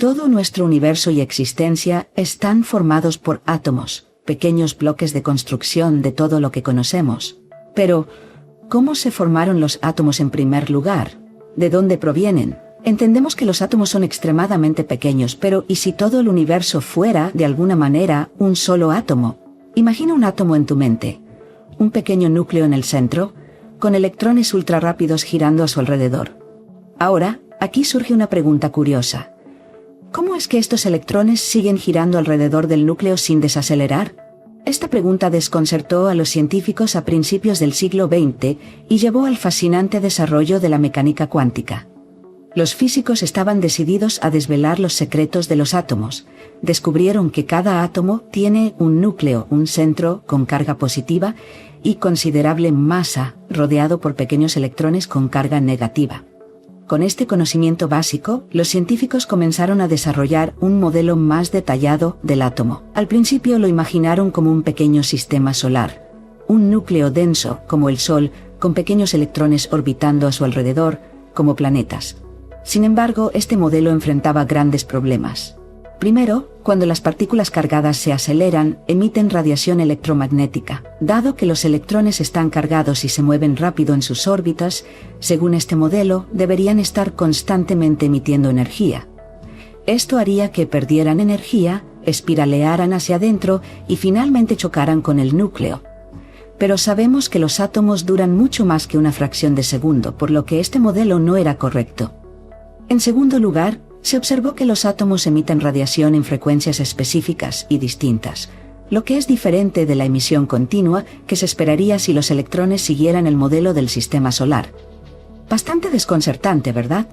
Todo nuestro universo y existencia están formados por átomos, pequeños bloques de construcción de todo lo que conocemos. Pero, ¿cómo se formaron los átomos en primer lugar? ¿De dónde provienen? Entendemos que los átomos son extremadamente pequeños, pero ¿y si todo el universo fuera, de alguna manera, un solo átomo? Imagina un átomo en tu mente. Un pequeño núcleo en el centro, con electrones ultrarrápidos girando a su alrededor. Ahora, aquí surge una pregunta curiosa. ¿Cómo es que estos electrones siguen girando alrededor del núcleo sin desacelerar? Esta pregunta desconcertó a los científicos a principios del siglo XX y llevó al fascinante desarrollo de la mecánica cuántica. Los físicos estaban decididos a desvelar los secretos de los átomos. Descubrieron que cada átomo tiene un núcleo, un centro con carga positiva y considerable masa, rodeado por pequeños electrones con carga negativa. Con este conocimiento básico, los científicos comenzaron a desarrollar un modelo más detallado del átomo. Al principio lo imaginaron como un pequeño sistema solar, un núcleo denso como el Sol, con pequeños electrones orbitando a su alrededor, como planetas. Sin embargo, este modelo enfrentaba grandes problemas. Primero, cuando las partículas cargadas se aceleran, emiten radiación electromagnética. Dado que los electrones están cargados y se mueven rápido en sus órbitas, según este modelo, deberían estar constantemente emitiendo energía. Esto haría que perdieran energía, espiralearan hacia adentro y finalmente chocaran con el núcleo. Pero sabemos que los átomos duran mucho más que una fracción de segundo, por lo que este modelo no era correcto. En segundo lugar, se observó que los átomos emiten radiación en frecuencias específicas y distintas, lo que es diferente de la emisión continua que se esperaría si los electrones siguieran el modelo del sistema solar. Bastante desconcertante, ¿verdad?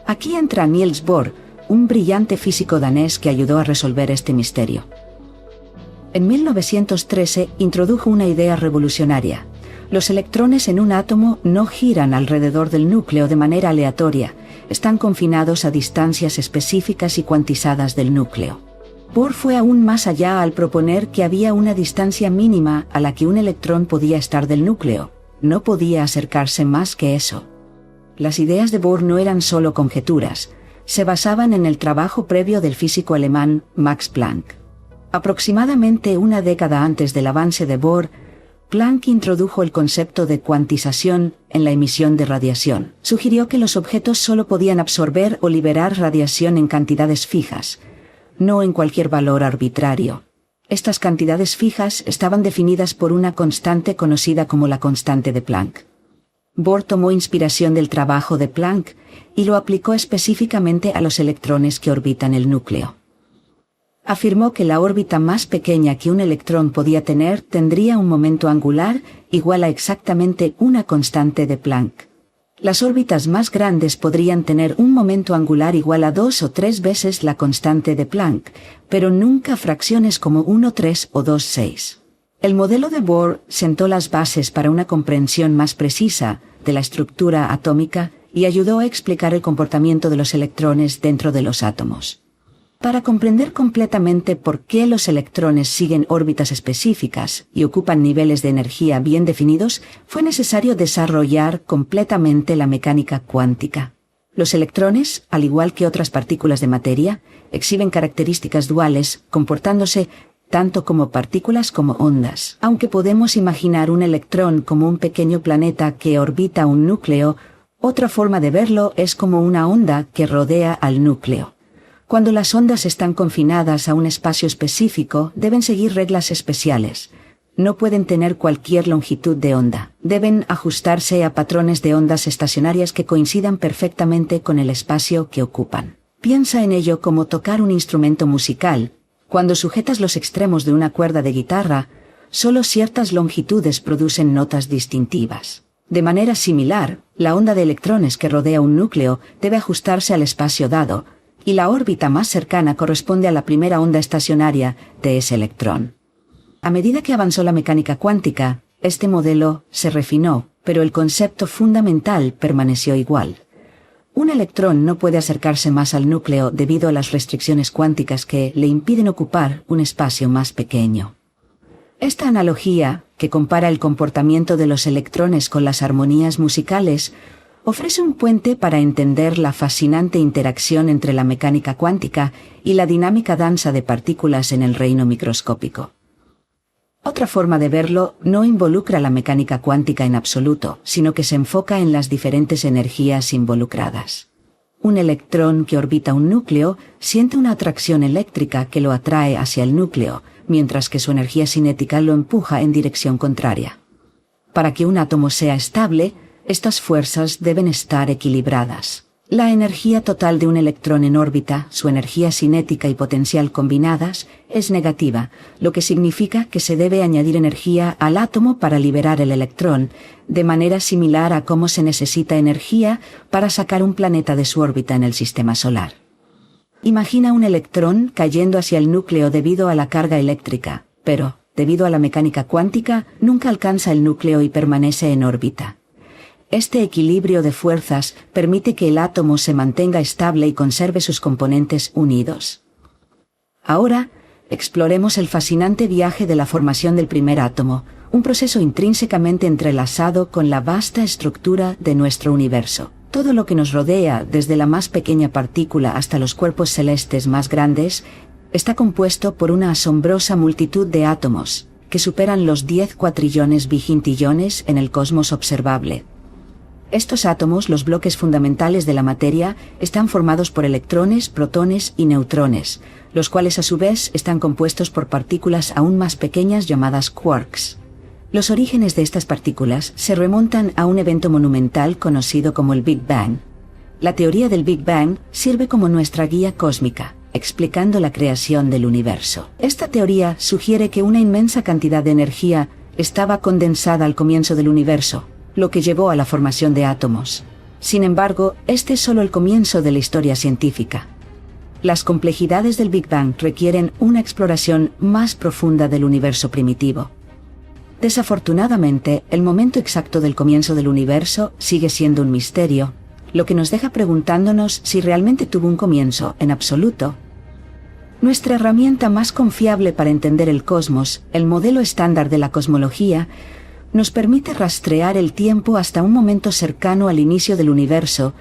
Aquí entra Niels Bohr, un brillante físico danés que ayudó a resolver este misterio. En 1913 introdujo una idea revolucionaria. Los electrones en un átomo no giran alrededor del núcleo de manera aleatoria, están confinados a distancias específicas y cuantizadas del núcleo. Bohr fue aún más allá al proponer que había una distancia mínima a la que un electrón podía estar del núcleo. No podía acercarse más que eso. Las ideas de Bohr no eran solo conjeturas, se basaban en el trabajo previo del físico alemán Max Planck. Aproximadamente una década antes del avance de Bohr, Planck introdujo el concepto de cuantización en la emisión de radiación. Sugirió que los objetos solo podían absorber o liberar radiación en cantidades fijas, no en cualquier valor arbitrario. Estas cantidades fijas estaban definidas por una constante conocida como la constante de Planck. Bohr tomó inspiración del trabajo de Planck y lo aplicó específicamente a los electrones que orbitan el núcleo. Afirmó que la órbita más pequeña que un electrón podía tener tendría un momento angular igual a exactamente una constante de Planck. Las órbitas más grandes podrían tener un momento angular igual a 2 o 3 veces la constante de Planck, pero nunca fracciones como 1,3 o 2,6. El modelo de Bohr sentó las bases para una comprensión más precisa de la estructura atómica y ayudó a explicar el comportamiento de los electrones dentro de los átomos. Para comprender completamente por qué los electrones siguen órbitas específicas y ocupan niveles de energía bien definidos, fue necesario desarrollar completamente la mecánica cuántica. Los electrones, al igual que otras partículas de materia, exhiben características duales, comportándose tanto como partículas como ondas. Aunque podemos imaginar un electrón como un pequeño planeta que orbita un núcleo, otra forma de verlo es como una onda que rodea al núcleo. Cuando las ondas están confinadas a un espacio específico, deben seguir reglas especiales. No pueden tener cualquier longitud de onda. Deben ajustarse a patrones de ondas estacionarias que coincidan perfectamente con el espacio que ocupan. Piensa en ello como tocar un instrumento musical. Cuando sujetas los extremos de una cuerda de guitarra, solo ciertas longitudes producen notas distintivas. De manera similar, la onda de electrones que rodea un núcleo debe ajustarse al espacio dado, y la órbita más cercana corresponde a la primera onda estacionaria de ese electrón. A medida que avanzó la mecánica cuántica, este modelo se refinó, pero el concepto fundamental permaneció igual. Un electrón no puede acercarse más al núcleo debido a las restricciones cuánticas que le impiden ocupar un espacio más pequeño. Esta analogía, que compara el comportamiento de los electrones con las armonías musicales, Ofrece un puente para entender la fascinante interacción entre la mecánica cuántica y la dinámica danza de partículas en el reino microscópico. Otra forma de verlo no involucra la mecánica cuántica en absoluto, sino que se enfoca en las diferentes energías involucradas. Un electrón que orbita un núcleo siente una atracción eléctrica que lo atrae hacia el núcleo, mientras que su energía cinética lo empuja en dirección contraria. Para que un átomo sea estable, estas fuerzas deben estar equilibradas. La energía total de un electrón en órbita, su energía cinética y potencial combinadas, es negativa, lo que significa que se debe añadir energía al átomo para liberar el electrón, de manera similar a cómo se necesita energía para sacar un planeta de su órbita en el sistema solar. Imagina un electrón cayendo hacia el núcleo debido a la carga eléctrica, pero, debido a la mecánica cuántica, nunca alcanza el núcleo y permanece en órbita. Este equilibrio de fuerzas permite que el átomo se mantenga estable y conserve sus componentes unidos. Ahora, exploremos el fascinante viaje de la formación del primer átomo, un proceso intrínsecamente entrelazado con la vasta estructura de nuestro universo. Todo lo que nos rodea, desde la más pequeña partícula hasta los cuerpos celestes más grandes, está compuesto por una asombrosa multitud de átomos, que superan los 10 cuatrillones vigintillones en el cosmos observable. Estos átomos, los bloques fundamentales de la materia, están formados por electrones, protones y neutrones, los cuales a su vez están compuestos por partículas aún más pequeñas llamadas quarks. Los orígenes de estas partículas se remontan a un evento monumental conocido como el Big Bang. La teoría del Big Bang sirve como nuestra guía cósmica, explicando la creación del universo. Esta teoría sugiere que una inmensa cantidad de energía estaba condensada al comienzo del universo, lo que llevó a la formación de átomos. Sin embargo, este es solo el comienzo de la historia científica. Las complejidades del Big Bang requieren una exploración más profunda del universo primitivo. Desafortunadamente, el momento exacto del comienzo del universo sigue siendo un misterio, lo que nos deja preguntándonos si realmente tuvo un comienzo en absoluto. Nuestra herramienta más confiable para entender el cosmos, el modelo estándar de la cosmología, nos permite rastrear el tiempo hasta un momento cercano al inicio del universo,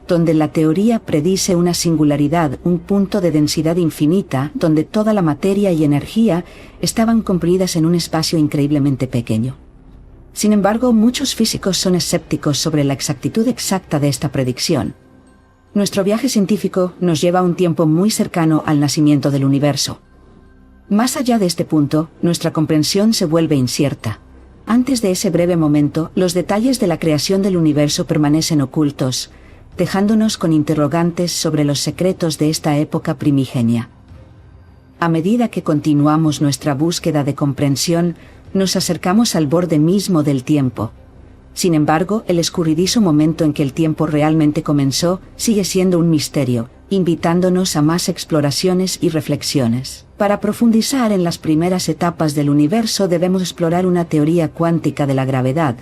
donde la teoría predice una singularidad, un punto de densidad infinita, donde toda la materia y energía estaban compridas en un espacio increíblemente pequeño. Sin embargo, muchos físicos son escépticos sobre la exactitud exacta de esta predicción. Nuestro viaje científico nos lleva a un tiempo muy cercano al nacimiento del universo. Más allá de este punto, nuestra comprensión se vuelve incierta. Antes de ese breve momento, los detalles de la creación del universo permanecen ocultos, dejándonos con interrogantes sobre los secretos de esta época primigenia. A medida que continuamos nuestra búsqueda de comprensión, nos acercamos al borde mismo del tiempo. Sin embargo, el escurridizo momento en que el tiempo realmente comenzó sigue siendo un misterio, invitándonos a más exploraciones y reflexiones. Para profundizar en las primeras etapas del universo debemos explorar una teoría cuántica de la gravedad,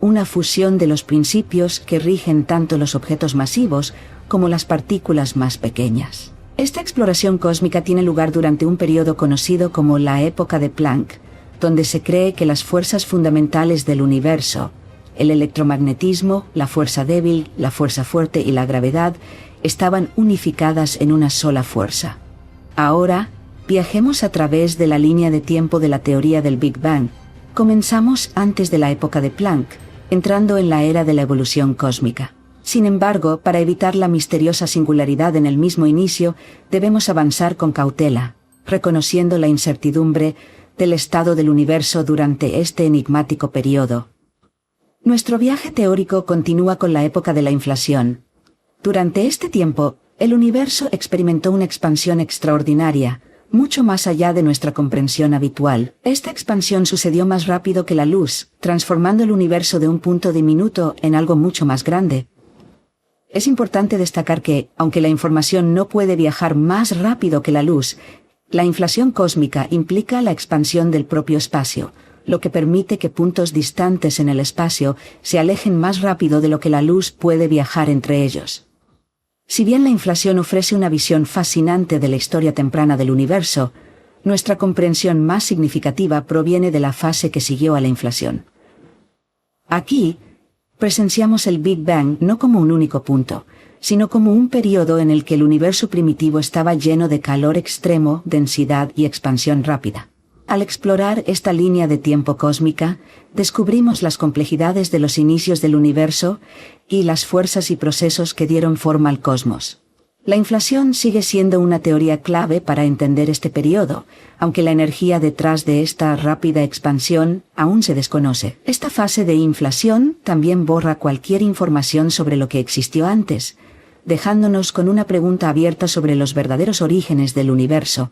una fusión de los principios que rigen tanto los objetos masivos como las partículas más pequeñas. Esta exploración cósmica tiene lugar durante un periodo conocido como la época de Planck, donde se cree que las fuerzas fundamentales del universo, el electromagnetismo, la fuerza débil, la fuerza fuerte y la gravedad, estaban unificadas en una sola fuerza. Ahora, viajemos a través de la línea de tiempo de la teoría del Big Bang. Comenzamos antes de la época de Planck, entrando en la era de la evolución cósmica. Sin embargo, para evitar la misteriosa singularidad en el mismo inicio, debemos avanzar con cautela, reconociendo la incertidumbre del estado del universo durante este enigmático periodo. Nuestro viaje teórico continúa con la época de la inflación. Durante este tiempo, el universo experimentó una expansión extraordinaria, mucho más allá de nuestra comprensión habitual. Esta expansión sucedió más rápido que la luz, transformando el universo de un punto diminuto en algo mucho más grande. Es importante destacar que, aunque la información no puede viajar más rápido que la luz, la inflación cósmica implica la expansión del propio espacio, lo que permite que puntos distantes en el espacio se alejen más rápido de lo que la luz puede viajar entre ellos. Si bien la inflación ofrece una visión fascinante de la historia temprana del universo, nuestra comprensión más significativa proviene de la fase que siguió a la inflación. Aquí, Presenciamos el Big Bang no como un único punto, sino como un periodo en el que el universo primitivo estaba lleno de calor extremo, densidad y expansión rápida. Al explorar esta línea de tiempo cósmica, descubrimos las complejidades de los inicios del universo y las fuerzas y procesos que dieron forma al cosmos. La inflación sigue siendo una teoría clave para entender este periodo, aunque la energía detrás de esta rápida expansión aún se desconoce. Esta fase de inflación también borra cualquier información sobre lo que existió antes, dejándonos con una pregunta abierta sobre los verdaderos orígenes del universo.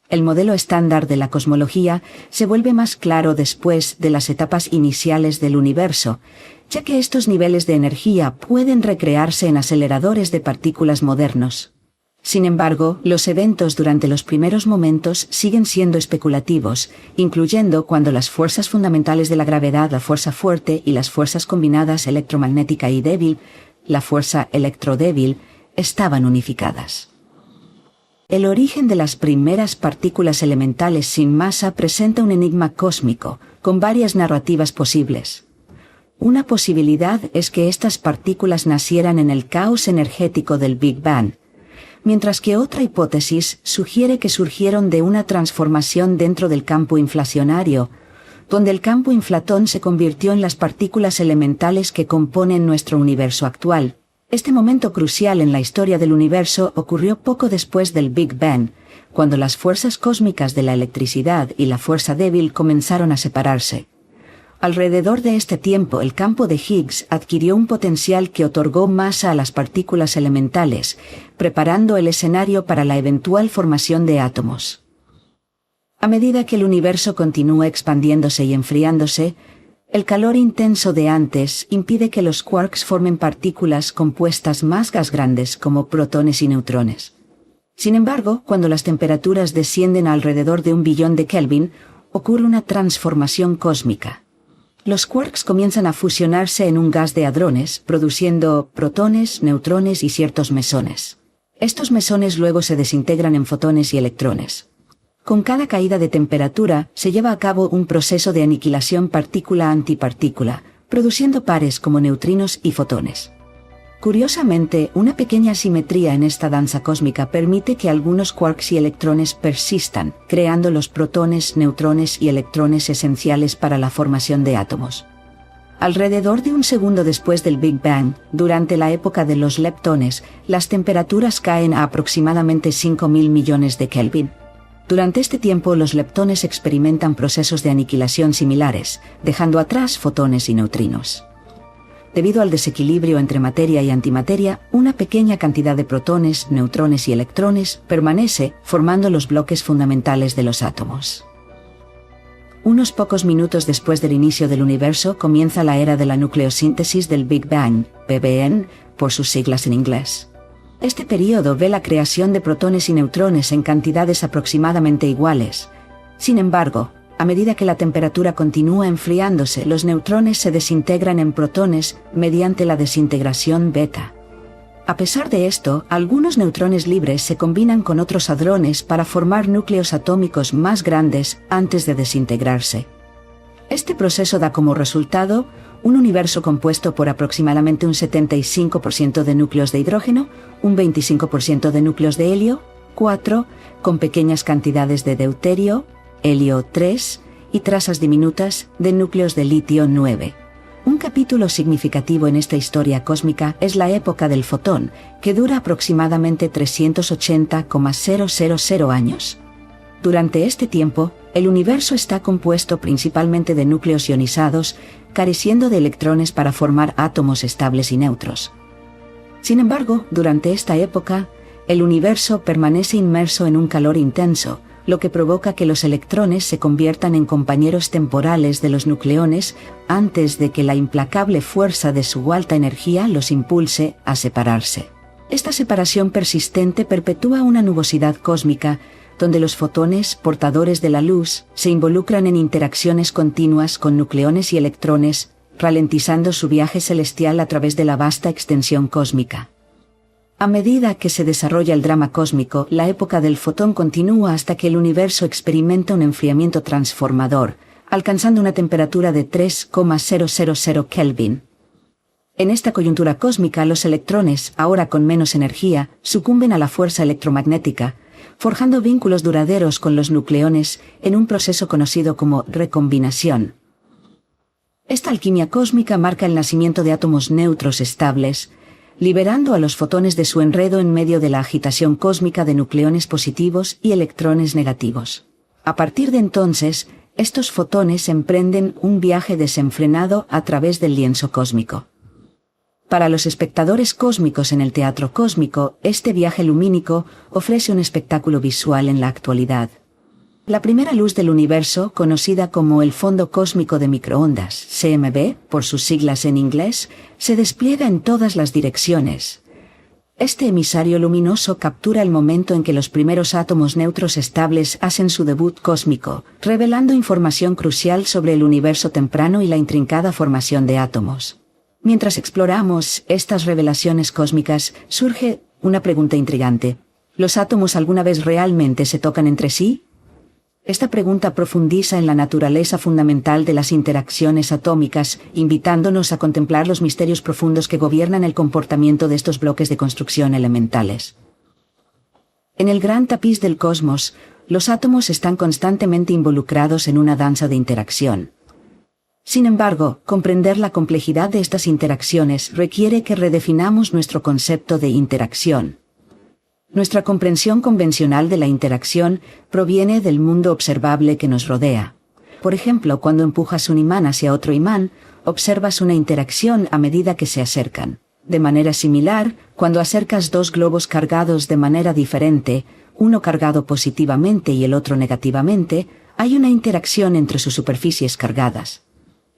El modelo estándar de la cosmología se vuelve más claro después de las etapas iniciales del universo, ya que estos niveles de energía pueden recrearse en aceleradores de partículas modernos. Sin embargo, los eventos durante los primeros momentos siguen siendo especulativos, incluyendo cuando las fuerzas fundamentales de la gravedad, la fuerza fuerte, y las fuerzas combinadas electromagnética y débil, la fuerza electrodébil, estaban unificadas. El origen de las primeras partículas elementales sin masa presenta un enigma cósmico, con varias narrativas posibles. Una posibilidad es que estas partículas nacieran en el caos energético del Big Bang, mientras que otra hipótesis sugiere que surgieron de una transformación dentro del campo inflacionario, donde el campo inflatón se convirtió en las partículas elementales que componen nuestro universo actual. Este momento crucial en la historia del universo ocurrió poco después del Big Bang, cuando las fuerzas cósmicas de la electricidad y la fuerza débil comenzaron a separarse. Alrededor de este tiempo, el campo de Higgs adquirió un potencial que otorgó masa a las partículas elementales, preparando el escenario para la eventual formación de átomos. A medida que el universo continúa expandiéndose y enfriándose, el calor intenso de antes impide que los quarks formen partículas compuestas más grandes como protones y neutrones. Sin embargo, cuando las temperaturas descienden a alrededor de 1 billón de Kelvin, ocurre una transformación cósmica. Los quarks comienzan a fusionarse en un gas de hadrones, produciendo protones, neutrones y ciertos mesones. Estos mesones luego se desintegran en fotones y electrones. Con cada caída de temperatura, se lleva a cabo un proceso de aniquilación partícula-antipartícula, produciendo pares como neutrinos y fotones. Curiosamente, una pequeña asimetría en esta danza cósmica permite que algunos quarks y electrones persistan, creando los protones, neutrones y electrones esenciales para la formación de átomos. Alrededor de un segundo después del Big Bang, durante la época de los leptones, las temperaturas caen a aproximadamente 5.000 millones de Kelvin. Durante este tiempo, los leptones experimentan procesos de aniquilación similares, dejando atrás fotones y neutrinos. Debido al desequilibrio entre materia y antimateria, una pequeña cantidad de protones, neutrones y electrones permanece, formando los bloques fundamentales de los átomos. Unos pocos minutos después del inicio del universo comienza la era de la nucleosíntesis del Big Bang, BBN, por sus siglas en inglés. Este periodo ve la creación de protones y neutrones en cantidades aproximadamente iguales. Sin embargo, a medida que la temperatura continúa enfriándose, los neutrones se desintegran en protones mediante la desintegración beta. A pesar de esto, algunos neutrones libres se combinan con otros hadrones para formar núcleos atómicos más grandes antes de desintegrarse. Este proceso da como resultado un universo compuesto por aproximadamente un 75% de núcleos de hidrógeno, un 25% de núcleos de helio, 4, con pequeñas cantidades de deuterio, helio 3 y trazas diminutas de núcleos de litio 9. Un capítulo significativo en esta historia cósmica es la época del fotón, que dura aproximadamente 380,000 años. Durante este tiempo, el universo está compuesto principalmente de núcleos ionizados, careciendo de electrones para formar átomos estables y neutros. Sin embargo, durante esta época, el universo permanece inmerso en un calor intenso, lo que provoca que los electrones se conviertan en compañeros temporales de los nucleones antes de que la implacable fuerza de su alta energía los impulse a separarse. Esta separación persistente perpetúa una nubosidad cósmica donde los fotones, portadores de la luz, se involucran en interacciones continuas con nucleones y electrones, ralentizando su viaje celestial a través de la vasta extensión cósmica. A medida que se desarrolla el drama cósmico, la época del fotón continúa hasta que el universo experimenta un enfriamiento transformador, alcanzando una temperatura de 3,000 Kelvin. En esta coyuntura cósmica, los electrones, ahora con menos energía, sucumben a la fuerza electromagnética, forjando vínculos duraderos con los nucleones en un proceso conocido como recombinación. Esta alquimia cósmica marca el nacimiento de átomos neutros estables, liberando a los fotones de su enredo en medio de la agitación cósmica de nucleones positivos y electrones negativos. A partir de entonces, estos fotones emprenden un viaje desenfrenado a través del lienzo cósmico. Para los espectadores cósmicos en el teatro cósmico, este viaje lumínico ofrece un espectáculo visual en la actualidad. La primera luz del universo, conocida como el fondo cósmico de microondas, CMB, por sus siglas en inglés, se despliega en todas las direcciones. Este emisario luminoso captura el momento en que los primeros átomos neutros estables hacen su debut cósmico, revelando información crucial sobre el universo temprano y la intrincada formación de átomos. Mientras exploramos estas revelaciones cósmicas, surge una pregunta intrigante. ¿Los átomos alguna vez realmente se tocan entre sí? Esta pregunta profundiza en la naturaleza fundamental de las interacciones atómicas, invitándonos a contemplar los misterios profundos que gobiernan el comportamiento de estos bloques de construcción elementales. En el gran tapiz del cosmos, los átomos están constantemente involucrados en una danza de interacción. Sin embargo, comprender la complejidad de estas interacciones requiere que redefinamos nuestro concepto de interacción. Nuestra comprensión convencional de la interacción proviene del mundo observable que nos rodea. Por ejemplo, cuando empujas un imán hacia otro imán, observas una interacción a medida que se acercan. De manera similar, cuando acercas dos globos cargados de manera diferente, uno cargado positivamente y el otro negativamente, hay una interacción entre sus superficies cargadas.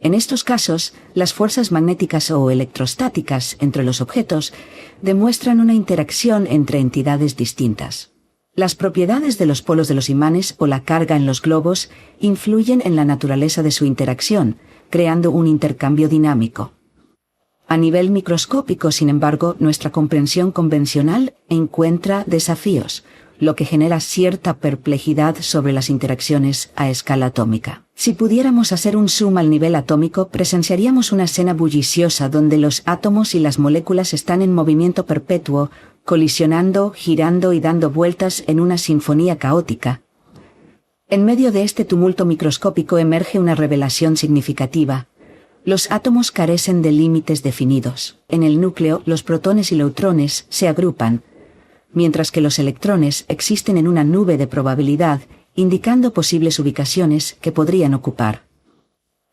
En estos casos, las fuerzas magnéticas o electrostáticas entre los objetos demuestran una interacción entre entidades distintas. Las propiedades de los polos de los imanes o la carga en los globos influyen en la naturaleza de su interacción, creando un intercambio dinámico. A nivel microscópico, sin embargo, nuestra comprensión convencional encuentra desafíos, lo que genera cierta perplejidad sobre las interacciones a escala atómica. Si pudiéramos hacer un zoom al nivel atómico, presenciaríamos una escena bulliciosa donde los átomos y las moléculas están en movimiento perpetuo, colisionando, girando y dando vueltas en una sinfonía caótica. En medio de este tumulto microscópico emerge una revelación significativa. Los átomos carecen de límites definidos. En el núcleo, los protones y neutrones se agrupan, mientras que los electrones existen en una nube de probabilidad, indicando posibles ubicaciones que podrían ocupar.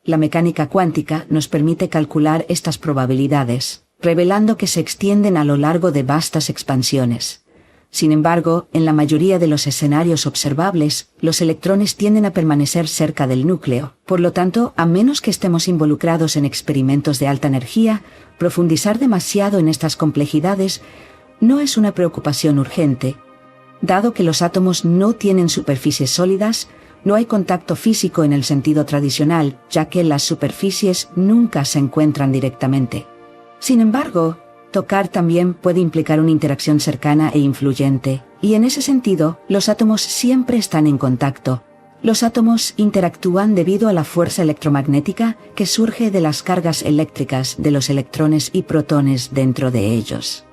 La mecánica cuántica nos permite calcular estas probabilidades, revelando que se extienden a lo largo de vastas expansiones. Sin embargo, en la mayoría de los escenarios observables, los electrones tienden a permanecer cerca del núcleo. Por lo tanto, a menos que estemos involucrados en experimentos de alta energía, profundizar demasiado en estas complejidades no es una preocupación urgente. Dado que los átomos no tienen superficies sólidas, no hay contacto físico en el sentido tradicional, ya que las superficies nunca se encuentran directamente. Sin embargo, tocar también puede implicar una interacción cercana e influyente, y en ese sentido, los átomos siempre están en contacto. Los átomos interactúan debido a la fuerza electromagnética que surge de las cargas eléctricas de los electrones y protones dentro de ellos.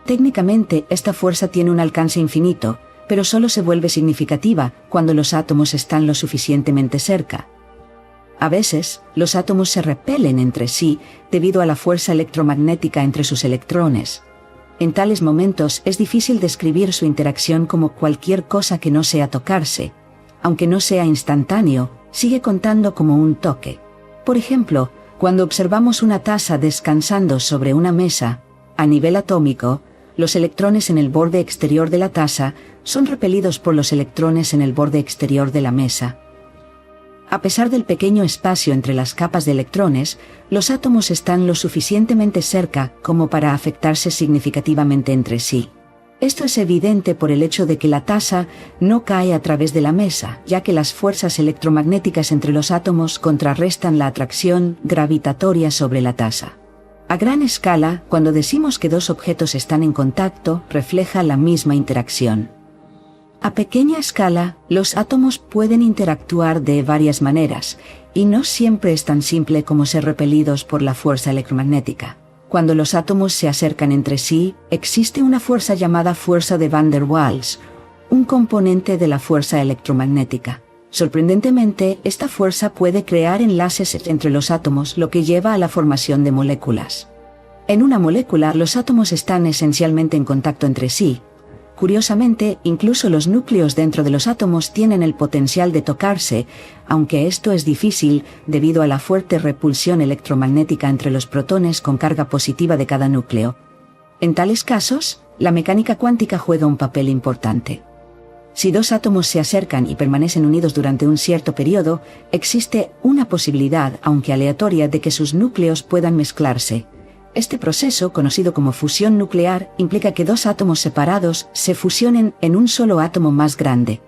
Técnicamente, esta fuerza tiene un alcance infinito, pero solo se vuelve significativa cuando los átomos están lo suficientemente cerca. A veces, los átomos se repelen entre sí debido a la fuerza electromagnética entre sus electrones. En tales momentos es difícil describir su interacción como cualquier cosa que no sea tocarse. Aunque no sea instantáneo, sigue contando como un toque. Por ejemplo, cuando observamos una taza descansando sobre una mesa, a nivel atómico, los electrones en el borde exterior de la taza son repelidos por los electrones en el borde exterior de la mesa. A pesar del pequeño espacio entre las capas de electrones, los átomos están lo suficientemente cerca como para afectarse significativamente entre sí. Esto es evidente por el hecho de que la taza no cae a través de la mesa, ya que las fuerzas electromagnéticas entre los átomos contrarrestan la atracción gravitatoria sobre la taza. A gran escala, cuando decimos que dos objetos están en contacto, refleja la misma interacción. A pequeña escala, los átomos pueden interactuar de varias maneras, y no siempre es tan simple como ser repelidos por la fuerza electromagnética. Cuando los átomos se acercan entre sí, existe una fuerza llamada fuerza de Van der Waals, un componente de la fuerza electromagnética. Sorprendentemente, esta fuerza puede crear enlaces entre los átomos, lo que lleva a la formación de moléculas. En una molécula, los átomos están esencialmente en contacto entre sí. Curiosamente, incluso los núcleos dentro de los átomos tienen el potencial de tocarse, aunque esto es difícil debido a la fuerte repulsión electromagnética entre los protones con carga positiva de cada núcleo. En tales casos, la mecánica cuántica juega un papel importante. Si dos átomos se acercan y permanecen unidos durante un cierto periodo, existe una posibilidad, aunque aleatoria, de que sus núcleos puedan mezclarse. Este proceso, conocido como fusión nuclear, implica que dos átomos separados se fusionen en un solo átomo más grande.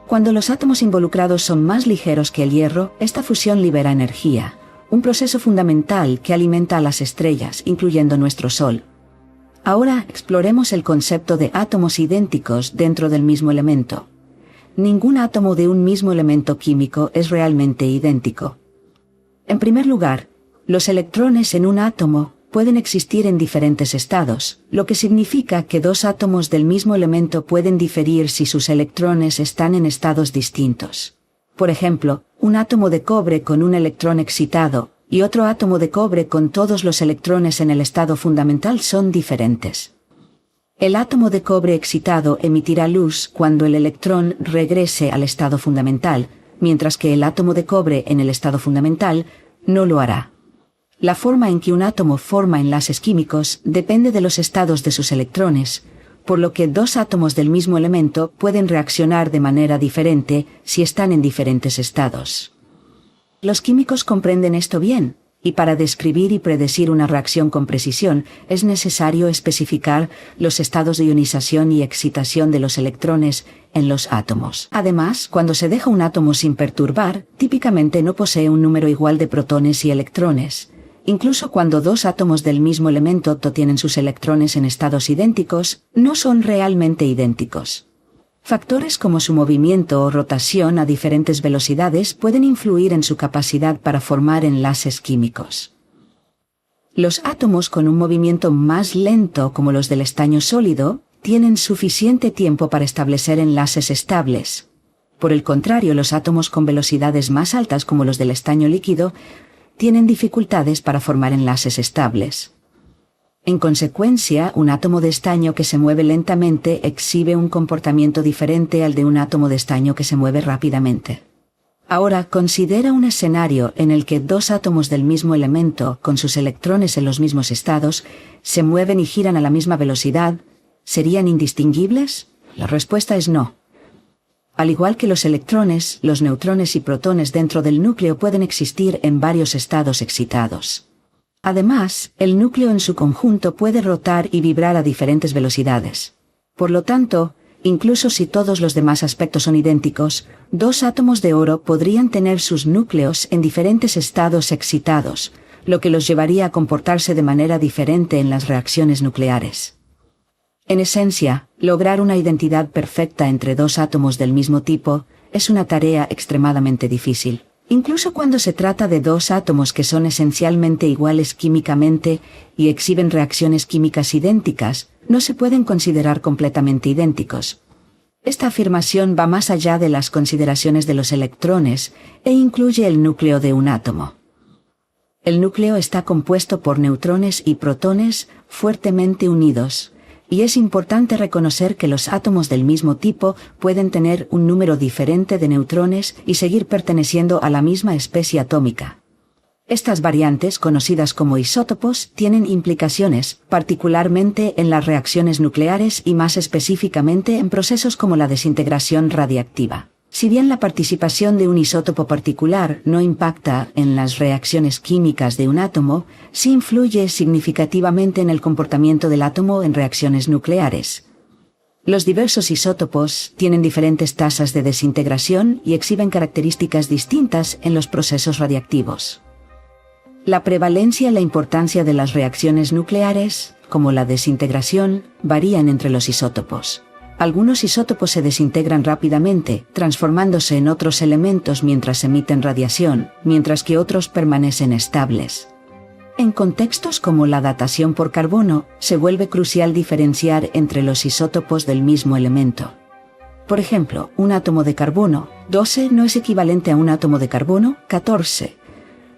Cuando los átomos involucrados son más ligeros que el hierro, esta fusión libera energía, un proceso fundamental que alimenta a las estrellas, incluyendo nuestro Sol. Ahora exploremos el concepto de átomos idénticos dentro del mismo elemento. Ningún átomo de un mismo elemento químico es realmente idéntico. En primer lugar, los electrones en un átomo pueden existir en diferentes estados, lo que significa que dos átomos del mismo elemento pueden diferir si sus electrones están en estados distintos. Por ejemplo, un átomo de cobre con un electrón excitado y otro átomo de cobre con todos los electrones en el estado fundamental son diferentes. El átomo de cobre excitado emitirá luz cuando el electrón regrese al estado fundamental, mientras que el átomo de cobre en el estado fundamental no lo hará. La forma en que un átomo forma enlaces químicos depende de los estados de sus electrones, por lo que dos átomos del mismo elemento pueden reaccionar de manera diferente si están en diferentes estados. Los químicos comprenden esto bien, y para describir y predecir una reacción con precisión es necesario especificar los estados de ionización y excitación de los electrones en los átomos. Además, cuando se deja un átomo sin perturbar, típicamente no posee un número igual de protones y electrones. Incluso cuando dos átomos del mismo elemento tienen sus electrones en estados idénticos, no son realmente idénticos. Factores como su movimiento o rotación a diferentes velocidades pueden influir en su capacidad para formar enlaces químicos. Los átomos con un movimiento más lento, como los del estaño sólido, tienen suficiente tiempo para establecer enlaces estables. Por el contrario, los átomos con velocidades más altas, como los del estaño líquido, tienen dificultades para formar enlaces estables. En consecuencia, un átomo de estaño que se mueve lentamente exhibe un comportamiento diferente al de un átomo de estaño que se mueve rápidamente. Ahora, considera un escenario en el que dos átomos del mismo elemento, con sus electrones en los mismos estados, se mueven y giran a la misma velocidad. ¿Serían indistinguibles? La respuesta es no. Al igual que los electrones, los neutrones y protones dentro del núcleo pueden existir en varios estados excitados. Además, el núcleo en su conjunto puede rotar y vibrar a diferentes velocidades. Por lo tanto, incluso si todos los demás aspectos son idénticos, dos átomos de oro podrían tener sus núcleos en diferentes estados excitados, lo que los llevaría a comportarse de manera diferente en las reacciones nucleares. En esencia, lograr una identidad perfecta entre dos átomos del mismo tipo es una tarea extremadamente difícil. Incluso cuando se trata de dos átomos que son esencialmente iguales químicamente y exhiben reacciones químicas idénticas, no se pueden considerar completamente idénticos. Esta afirmación va más allá de las consideraciones de los electrones e incluye el núcleo de un átomo. El núcleo está compuesto por neutrones y protones fuertemente unidos, y es importante reconocer que los átomos del mismo tipo pueden tener un número diferente de neutrones y seguir perteneciendo a la misma especie atómica. Estas variantes, conocidas como isótopos, tienen implicaciones, particularmente en las reacciones nucleares y más específicamente en procesos como la desintegración radiactiva. Si bien la participación de un isótopo particular no impacta en las reacciones químicas de un átomo, sí influye significativamente en el comportamiento del átomo en reacciones nucleares. Los diversos isótopos tienen diferentes tasas de desintegración y exhiben características distintas en los procesos radiactivos. La prevalencia y la importancia de las reacciones nucleares, como la desintegración, varían entre los isótopos. Algunos isótopos se desintegran rápidamente, transformándose en otros elementos mientras emiten radiación, mientras que otros permanecen estables. En contextos como la datación por carbono, se vuelve crucial diferenciar entre los isótopos del mismo elemento. Por ejemplo, un átomo de carbono 12 no es equivalente a un átomo de carbono 14.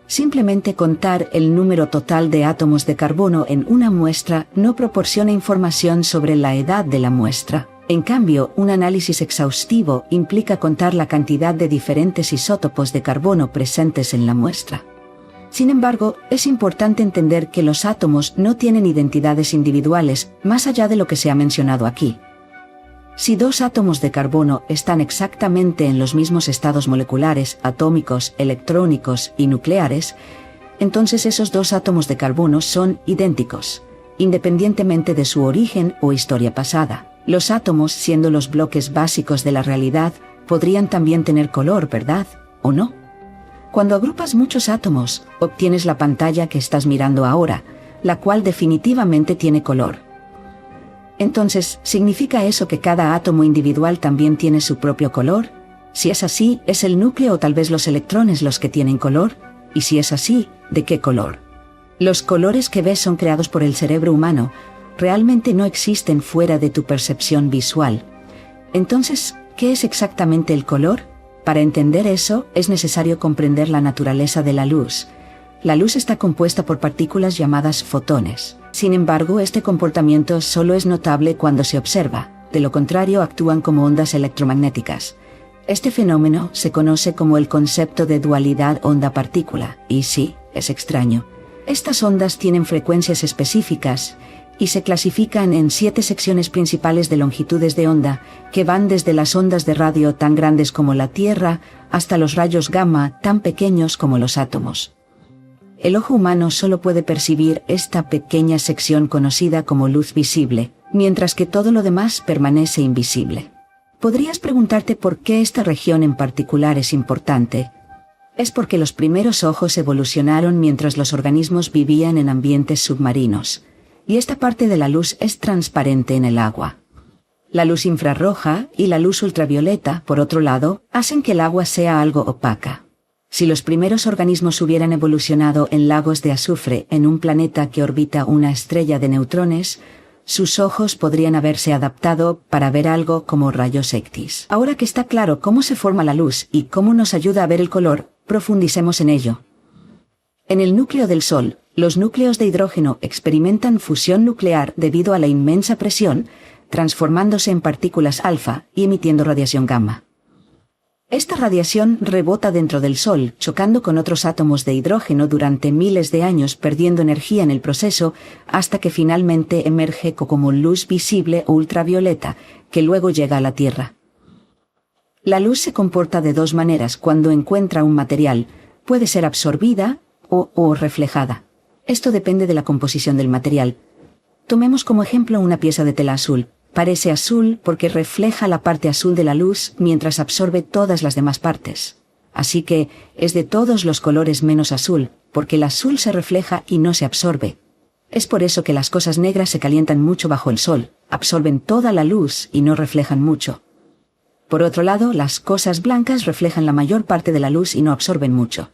Simplemente contar el número total de átomos de carbono en una muestra no proporciona información sobre la edad de la muestra. En cambio, un análisis exhaustivo implica contar la cantidad de diferentes isótopos de carbono presentes en la muestra. Sin embargo, es importante entender que los átomos no tienen identidades individuales, más allá de lo que se ha mencionado aquí. Si dos átomos de carbono están exactamente en los mismos estados moleculares, atómicos, electrónicos y nucleares, entonces esos dos átomos de carbono son idénticos, independientemente de su origen o historia pasada. Los átomos, siendo los bloques básicos de la realidad, podrían también tener color, ¿verdad? ¿O no? Cuando agrupas muchos átomos, obtienes la pantalla que estás mirando ahora, la cual definitivamente tiene color. Entonces, ¿significa eso que cada átomo individual también tiene su propio color? Si es así, ¿es el núcleo o tal vez los electrones los que tienen color? Y si es así, ¿de qué color? Los colores que ves son creados por el cerebro humano, realmente no existen fuera de tu percepción visual. Entonces, ¿qué es exactamente el color? Para entender eso, es necesario comprender la naturaleza de la luz. La luz está compuesta por partículas llamadas fotones. Sin embargo, este comportamiento solo es notable cuando se observa. De lo contrario, actúan como ondas electromagnéticas. Este fenómeno se conoce como el concepto de dualidad onda-partícula. Y sí, es extraño. Estas ondas tienen frecuencias específicas y se clasifican en 7 secciones principales de longitudes de onda, que van desde las ondas de radio tan grandes como la Tierra hasta los rayos gamma tan pequeños como los átomos. El ojo humano solo puede percibir esta pequeña sección conocida como luz visible, mientras que todo lo demás permanece invisible. Podrías preguntarte por qué esta región en particular es importante. Es porque los primeros ojos evolucionaron mientras los organismos vivían en ambientes submarinos, y esta parte de la luz es transparente en el agua. La luz infrarroja y la luz ultravioleta, por otro lado, hacen que el agua sea algo opaca. Si los primeros organismos hubieran evolucionado en lagos de azufre en un planeta que orbita una estrella de neutrones, sus ojos podrían haberse adaptado para ver algo como rayos X. Ahora que está claro cómo se forma la luz y cómo nos ayuda a ver el color, profundicemos en ello. En el núcleo del Sol, los núcleos de hidrógeno experimentan fusión nuclear debido a la inmensa presión, transformándose en partículas alfa y emitiendo radiación gamma. Esta radiación rebota dentro del Sol, chocando con otros átomos de hidrógeno durante miles de años, perdiendo energía en el proceso, hasta que finalmente emerge como luz visible o ultravioleta, que luego llega a la Tierra. La luz se comporta de dos maneras cuando encuentra un material: puede ser absorbida o reflejada. Esto depende de la composición del material. Tomemos como ejemplo una pieza de tela azul. Parece azul porque refleja la parte azul de la luz mientras absorbe todas las demás partes. Así que es de todos los colores menos azul, porque el azul se refleja y no se absorbe. Es por eso que las cosas negras se calientan mucho bajo el sol, absorben toda la luz y no reflejan mucho. Por otro lado, las cosas blancas reflejan la mayor parte de la luz y no absorben mucho.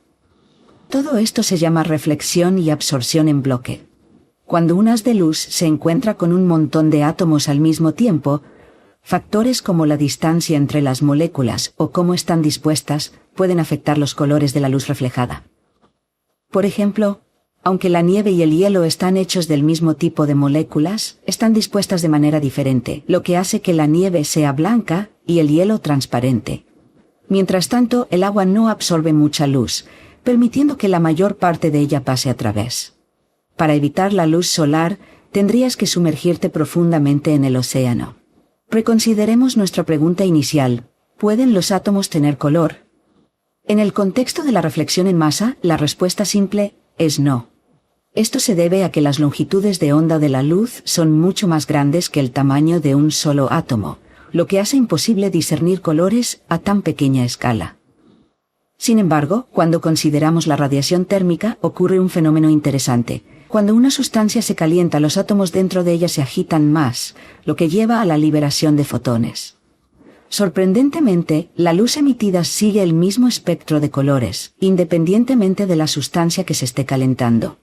Todo esto se llama reflexión y absorción en bloque. Cuando un haz de luz se encuentra con un montón de átomos al mismo tiempo, factores como la distancia entre las moléculas o cómo están dispuestas pueden afectar los colores de la luz reflejada. Por ejemplo, aunque la nieve y el hielo están hechos del mismo tipo de moléculas, están dispuestas de manera diferente, lo que hace que la nieve sea blanca y el hielo transparente. Mientras tanto, el agua no absorbe mucha luz, permitiendo que la mayor parte de ella pase a través. Para evitar la luz solar, tendrías que sumergirte profundamente en el océano. Reconsideremos nuestra pregunta inicial: ¿pueden los átomos tener color? En el contexto de la reflexión en masa, la respuesta simple es no. Esto se debe a que las longitudes de onda de la luz son mucho más grandes que el tamaño de un solo átomo, lo que hace imposible discernir colores a tan pequeña escala. Sin embargo, cuando consideramos la radiación térmica, ocurre un fenómeno interesante. Cuando una sustancia se calienta, los átomos dentro de ella se agitan más, lo que lleva a la liberación de fotones. Sorprendentemente, la luz emitida sigue el mismo espectro de colores, independientemente de la sustancia que se esté calentando.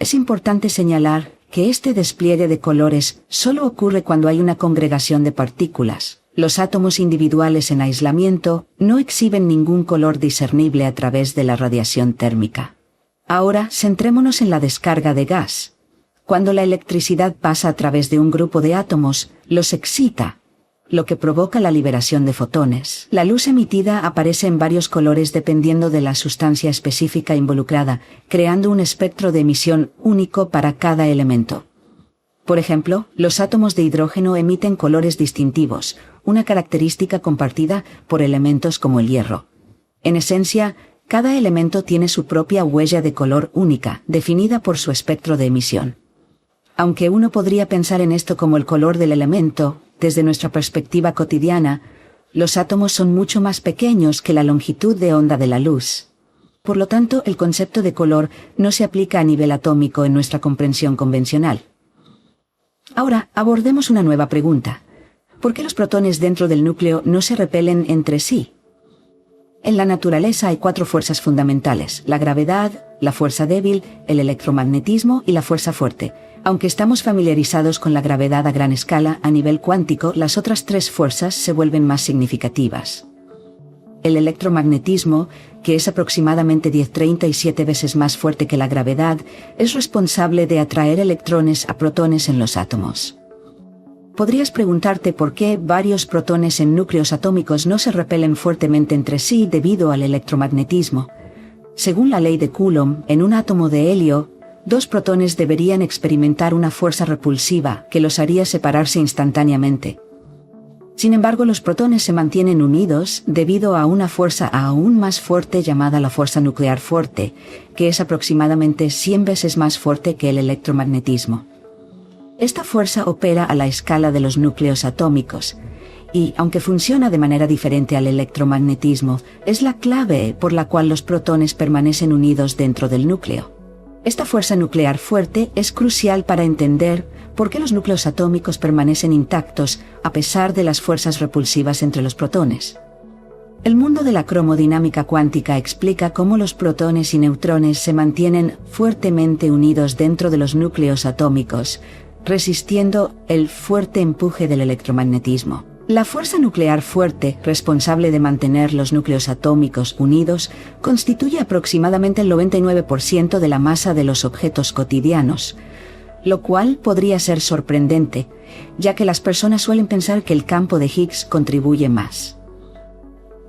Es importante señalar que este despliegue de colores solo ocurre cuando hay una congregación de partículas. Los átomos individuales en aislamiento no exhiben ningún color discernible a través de la radiación térmica. Ahora, centrémonos en la descarga de gas. Cuando la electricidad pasa a través de un grupo de átomos, los excita, lo que provoca la liberación de fotones. La luz emitida aparece en varios colores dependiendo de la sustancia específica involucrada, creando un espectro de emisión único para cada elemento. Por ejemplo, los átomos de hidrógeno emiten colores distintivos, una característica compartida por elementos como el hierro. En esencia, cada elemento tiene su propia huella de color única, definida por su espectro de emisión. Aunque uno podría pensar en esto como el color del elemento, desde nuestra perspectiva cotidiana, los átomos son mucho más pequeños que la longitud de onda de la luz. Por lo tanto, el concepto de color no se aplica a nivel atómico en nuestra comprensión convencional. Ahora, abordemos una nueva pregunta. ¿Por qué los protones dentro del núcleo no se repelen entre sí? En la naturaleza hay 4 fuerzas fundamentales: la gravedad, la fuerza débil, el electromagnetismo y la fuerza fuerte. Aunque estamos familiarizados con la gravedad a gran escala, a nivel cuántico, las otras 3 fuerzas se vuelven más significativas. El electromagnetismo, que es aproximadamente 1037 veces más fuerte que la gravedad, es responsable de atraer electrones a protones en los átomos. Podrías preguntarte por qué varios protones en núcleos atómicos no se repelen fuertemente entre sí debido al electromagnetismo. Según la ley de Coulomb, en un átomo de helio, 2 protones deberían experimentar una fuerza repulsiva que los haría separarse instantáneamente. Sin embargo, los protones se mantienen unidos debido a una fuerza aún más fuerte llamada la fuerza nuclear fuerte, que es aproximadamente 100 veces más fuerte que el electromagnetismo. Esta fuerza opera a la escala de los núcleos atómicos, y, aunque funciona de manera diferente al electromagnetismo, es la clave por la cual los protones permanecen unidos dentro del núcleo. Esta fuerza nuclear fuerte es crucial para entender por qué los núcleos atómicos permanecen intactos a pesar de las fuerzas repulsivas entre los protones. El mundo de la cromodinámica cuántica explica cómo los protones y neutrones se mantienen fuertemente unidos dentro de los núcleos atómicos, resistiendo el fuerte empuje del electromagnetismo. La fuerza nuclear fuerte, responsable de mantener los núcleos atómicos unidos, constituye aproximadamente el 99% de la masa de los objetos cotidianos, lo cual podría ser sorprendente, ya que las personas suelen pensar que el campo de Higgs contribuye más.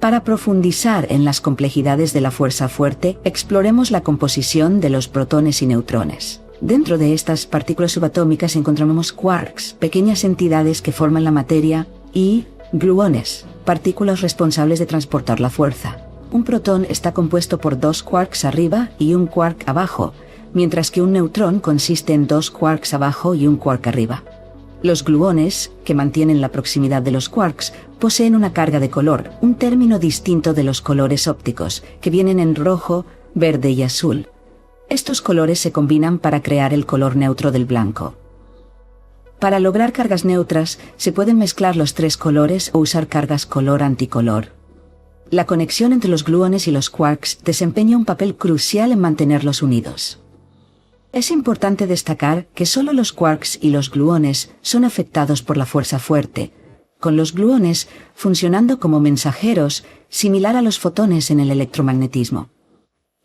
Para profundizar en las complejidades de la fuerza fuerte, exploremos la composición de los protones y neutrones. Dentro de estas partículas subatómicas encontramos quarks, pequeñas entidades que forman la materia, y gluones, partículas responsables de transportar la fuerza. Un protón está compuesto por 2 quarks arriba y un quark abajo, mientras que un neutrón consiste en 2 quarks abajo y un quark arriba. Los gluones, que mantienen la proximidad de los quarks, poseen una carga de color, un término distinto de los colores ópticos, que vienen en rojo, verde y azul. Estos colores se combinan para crear el color neutro del blanco. Para lograr cargas neutras, se pueden mezclar los 3 colores o usar cargas color-anticolor. La conexión entre los gluones y los quarks desempeña un papel crucial en mantenerlos unidos. Es importante destacar que solo los quarks y los gluones son afectados por la fuerza fuerte, con los gluones funcionando como mensajeros, similar a los fotones en el electromagnetismo.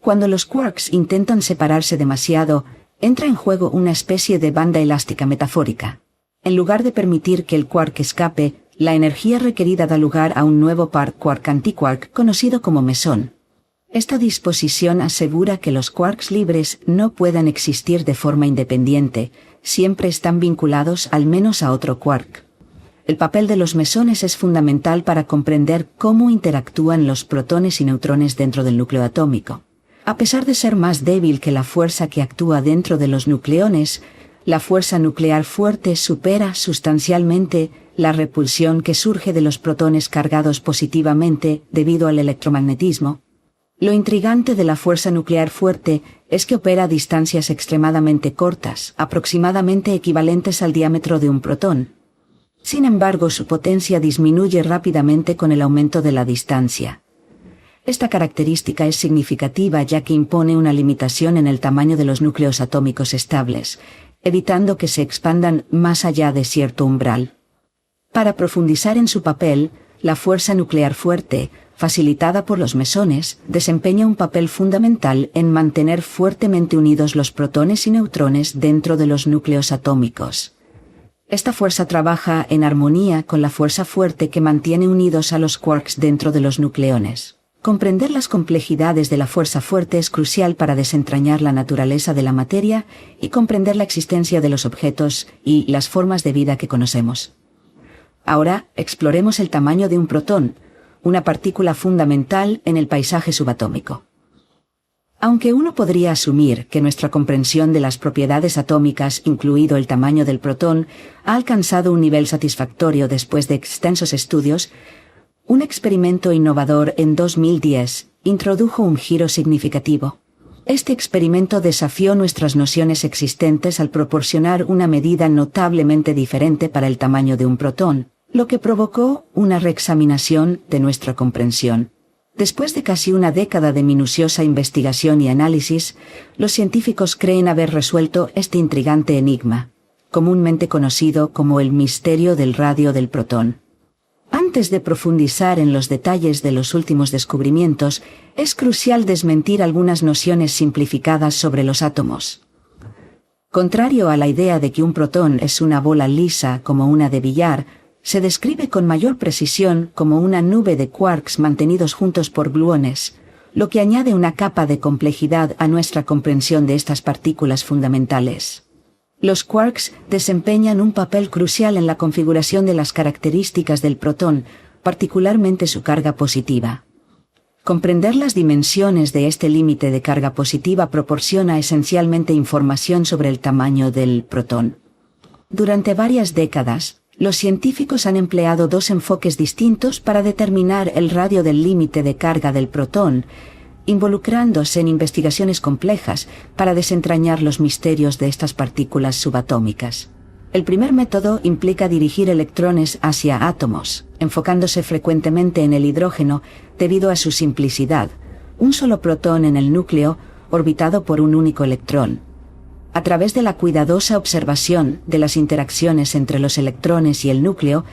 Cuando los quarks intentan separarse demasiado, entra en juego una especie de banda elástica metafórica. En lugar de permitir que el quark escape, la energía requerida da lugar a un nuevo par quark-antiquark conocido como mesón. Esta disposición asegura que los quarks libres no puedan existir de forma independiente, siempre están vinculados al menos a otro quark. El papel de los mesones es fundamental para comprender cómo interactúan los protones y neutrones dentro del núcleo atómico. A pesar de ser más débil que la fuerza que actúa dentro de los nucleones, la fuerza nuclear fuerte supera sustancialmente la repulsión que surge de los protones cargados positivamente debido al electromagnetismo. Lo intrigante de la fuerza nuclear fuerte es que opera a distancias extremadamente cortas, aproximadamente equivalentes al diámetro de un protón. Sin embargo, su potencia disminuye rápidamente con el aumento de la distancia. Esta característica es significativa ya que impone una limitación en el tamaño de los núcleos atómicos estables, evitando que se expandan más allá de cierto umbral. Para profundizar en su papel, la fuerza nuclear fuerte, facilitada por los mesones, desempeña un papel fundamental en mantener fuertemente unidos los protones y neutrones dentro de los núcleos atómicos. Esta fuerza trabaja en armonía con la fuerza fuerte que mantiene unidos a los quarks dentro de los nucleones. Comprender las complejidades de la fuerza fuerte es crucial para desentrañar la naturaleza de la materia y comprender la existencia de los objetos y las formas de vida que conocemos. Ahora, exploremos el tamaño de un protón, una partícula fundamental en el paisaje subatómico. Aunque uno podría asumir que nuestra comprensión de las propiedades atómicas, incluido el tamaño del protón, ha alcanzado un nivel satisfactorio después de extensos estudios, un experimento innovador en 2010 introdujo un giro significativo. Este experimento desafió nuestras nociones existentes al proporcionar una medida notablemente diferente para el tamaño de un protón, lo que provocó una reexaminación de nuestra comprensión. Después de casi una década de minuciosa investigación y análisis, los científicos creen haber resuelto este intrigante enigma, comúnmente conocido como el misterio del radio del protón. Antes de profundizar en los detalles de los últimos descubrimientos, es crucial desmentir algunas nociones simplificadas sobre los átomos. Contrario a la idea de que un protón es una bola lisa como una de billar, se describe con mayor precisión como una nube de quarks mantenidos juntos por gluones, lo que añade una capa de complejidad a nuestra comprensión de estas partículas fundamentales. Los quarks desempeñan un papel crucial en la configuración de las características del protón, particularmente su carga positiva. Comprender las dimensiones de este límite de carga positiva proporciona esencialmente información sobre el tamaño del protón. Durante varias décadas, los científicos han empleado dos enfoques distintos para determinar el radio del límite de carga del protón, involucrándose en investigaciones complejas para desentrañar los misterios de estas partículas subatómicas. El primer método implica dirigir electrones hacia átomos, enfocándose frecuentemente en el hidrógeno debido a su simplicidad, un solo protón en el núcleo orbitado por un único electrón. A través de la cuidadosa observación de las interacciones entre los electrones y el núcleo,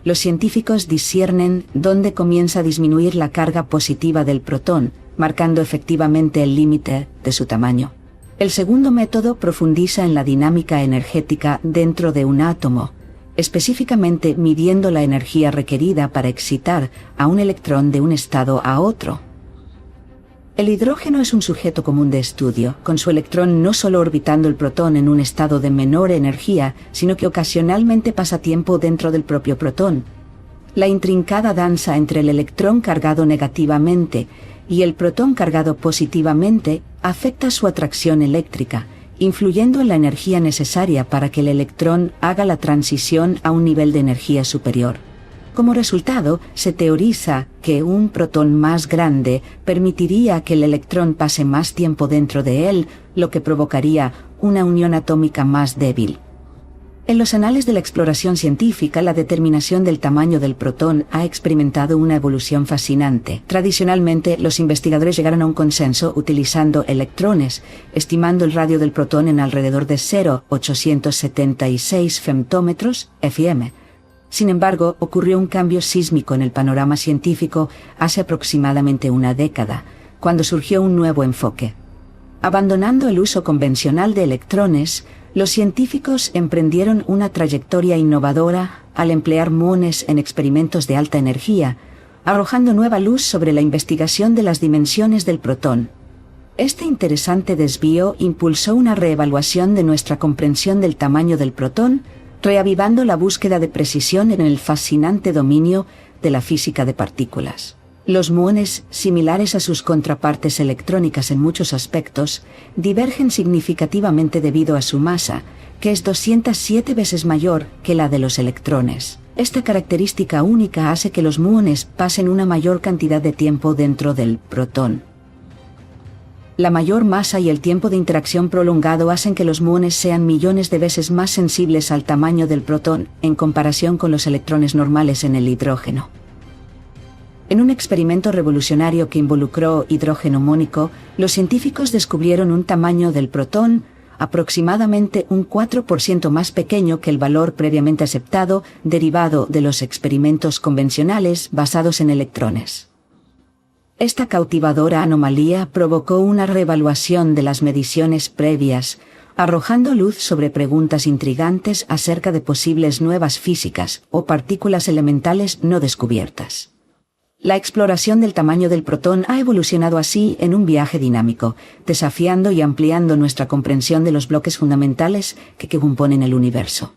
los científicos disciernen dónde comienza a disminuir la carga positiva del protón, marcando efectivamente el límite de su tamaño. El segundo método profundiza en la dinámica energética dentro de un átomo, específicamente midiendo la energía requerida para excitar a un electrón de un estado a otro. El hidrógeno es un sujeto común de estudio, con su electrón no solo orbitando el protón en un estado de menor energía, sino que ocasionalmente pasa tiempo dentro del propio protón. La intrincada danza entre el electrón cargado negativamente y el protón cargado positivamente afecta su atracción eléctrica, influyendo en la energía necesaria para que el electrón haga la transición a un nivel de energía superior. Como resultado, se teoriza que un protón más grande permitiría que el electrón pase más tiempo dentro de él, lo que provocaría una unión atómica más débil. En los anales de la exploración científica, la determinación del tamaño del protón ha experimentado una evolución fascinante. Tradicionalmente, los investigadores llegaron a un consenso utilizando electrones, estimando el radio del protón en alrededor de 0,876 femtómetros (FM). Sin embargo, ocurrió un cambio sísmico en el panorama científico hace aproximadamente una década, cuando surgió un nuevo enfoque. Abandonando el uso convencional de electrones, los científicos emprendieron una trayectoria innovadora al emplear muones en experimentos de alta energía, arrojando nueva luz sobre la investigación de las dimensiones del protón. Este interesante desvío impulsó una reevaluación de nuestra comprensión del tamaño del protón, reavivando la búsqueda de precisión en el fascinante dominio de la física de partículas. Los muones, similares a sus contrapartes electrónicas en muchos aspectos, divergen significativamente debido a su masa, que es 207 veces mayor que la de los electrones. Esta característica única hace que los muones pasen una mayor cantidad de tiempo dentro del protón. La mayor masa y el tiempo de interacción prolongado hacen que los muones sean millones de veces más sensibles al tamaño del protón en comparación con los electrones normales en el hidrógeno. En un experimento revolucionario que involucró hidrógeno mónico, los científicos descubrieron un tamaño del protón aproximadamente un 4% más pequeño que el valor previamente aceptado derivado de los experimentos convencionales basados en electrones. Esta cautivadora anomalía provocó una reevaluación de las mediciones previas, arrojando luz sobre preguntas intrigantes acerca de posibles nuevas físicas o partículas elementales no descubiertas. La exploración del tamaño del protón ha evolucionado así en un viaje dinámico, desafiando y ampliando nuestra comprensión de los bloques fundamentales que componen el universo.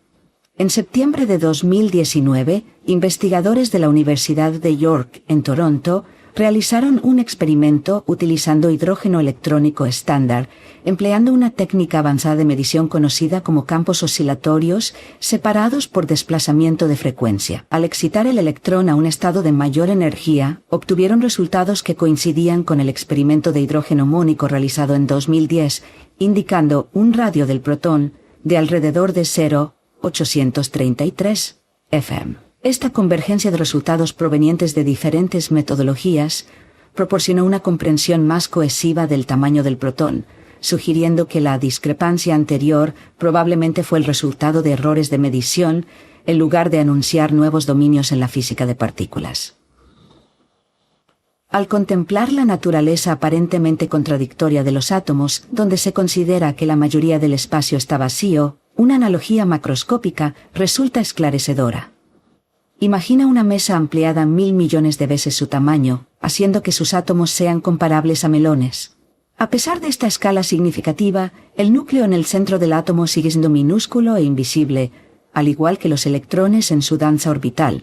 En septiembre de 2019, investigadores de la Universidad de York, en Toronto, realizaron un experimento utilizando hidrógeno electrónico estándar, empleando una técnica avanzada de medición conocida como campos oscilatorios separados por desplazamiento de frecuencia. Al excitar el electrón a un estado de mayor energía, obtuvieron resultados que coincidían con el experimento de hidrógeno mónico realizado en 2010, indicando un radio del protón de alrededor de 0,833 fm. Esta convergencia de resultados provenientes de diferentes metodologías proporcionó una comprensión más cohesiva del tamaño del protón, sugiriendo que la discrepancia anterior probablemente fue el resultado de errores de medición en lugar de anunciar nuevos dominios en la física de partículas. Al contemplar la naturaleza aparentemente contradictoria de los átomos, donde se considera que la mayoría del espacio está vacío, una analogía macroscópica resulta esclarecedora. Imagina una mesa ampliada 1000 millones de veces su tamaño, haciendo que sus átomos sean comparables a melones. A pesar de esta escala significativa, el núcleo en el centro del átomo sigue siendo minúsculo e invisible, al igual que los electrones en su danza orbital.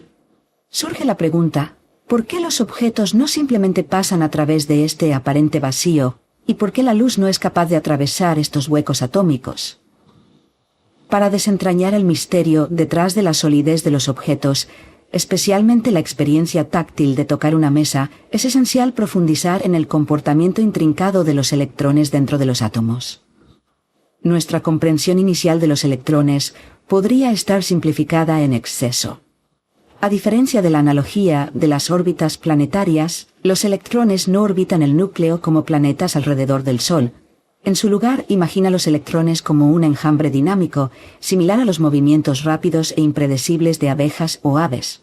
Surge la pregunta, ¿por qué los objetos no simplemente pasan a través de este aparente vacío, y por qué la luz no es capaz de atravesar estos huecos atómicos? Para desentrañar el misterio detrás de la solidez de los objetos, especialmente la experiencia táctil de tocar una mesa, es esencial profundizar en el comportamiento intrincado de los electrones dentro de los átomos. Nuestra comprensión inicial de los electrones podría estar simplificada en exceso. A diferencia de la analogía de las órbitas planetarias, los electrones no orbitan el núcleo como planetas alrededor del Sol. En su lugar, imagina los electrones como un enjambre dinámico, similar a los movimientos rápidos e impredecibles de abejas o aves.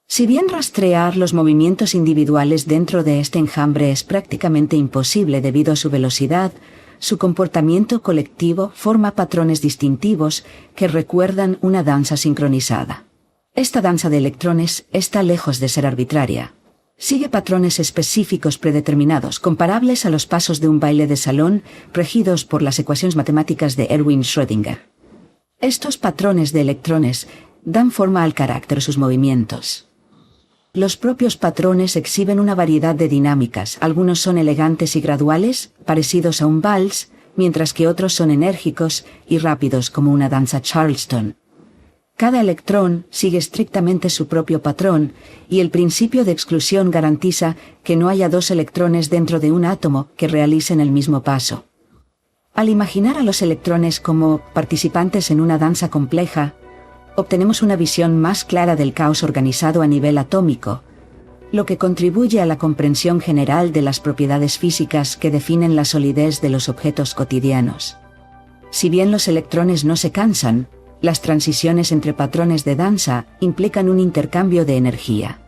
Si bien rastrear los movimientos individuales dentro de este enjambre es prácticamente imposible debido a su velocidad, su comportamiento colectivo forma patrones distintivos que recuerdan una danza sincronizada. Esta danza de electrones está lejos de ser arbitraria. Sigue patrones específicos predeterminados, comparables a los pasos de un baile de salón, regidos por las ecuaciones matemáticas de Erwin Schrödinger. Estos patrones de electrones dan forma al carácter de sus movimientos. Los propios patrones exhiben una variedad de dinámicas, algunos son elegantes y graduales, parecidos a un vals, mientras que otros son enérgicos y rápidos como una danza Charleston. Cada electrón sigue estrictamente su propio patrón, y el principio de exclusión garantiza que no haya dos electrones dentro de un átomo que realicen el mismo paso. Al imaginar a los electrones como participantes en una danza compleja, obtenemos una visión más clara del caos organizado a nivel atómico, lo que contribuye a la comprensión general de las propiedades físicas que definen la solidez de los objetos cotidianos. Si bien los electrones no se cansan, las transiciones entre patrones de danza implican un intercambio de energía.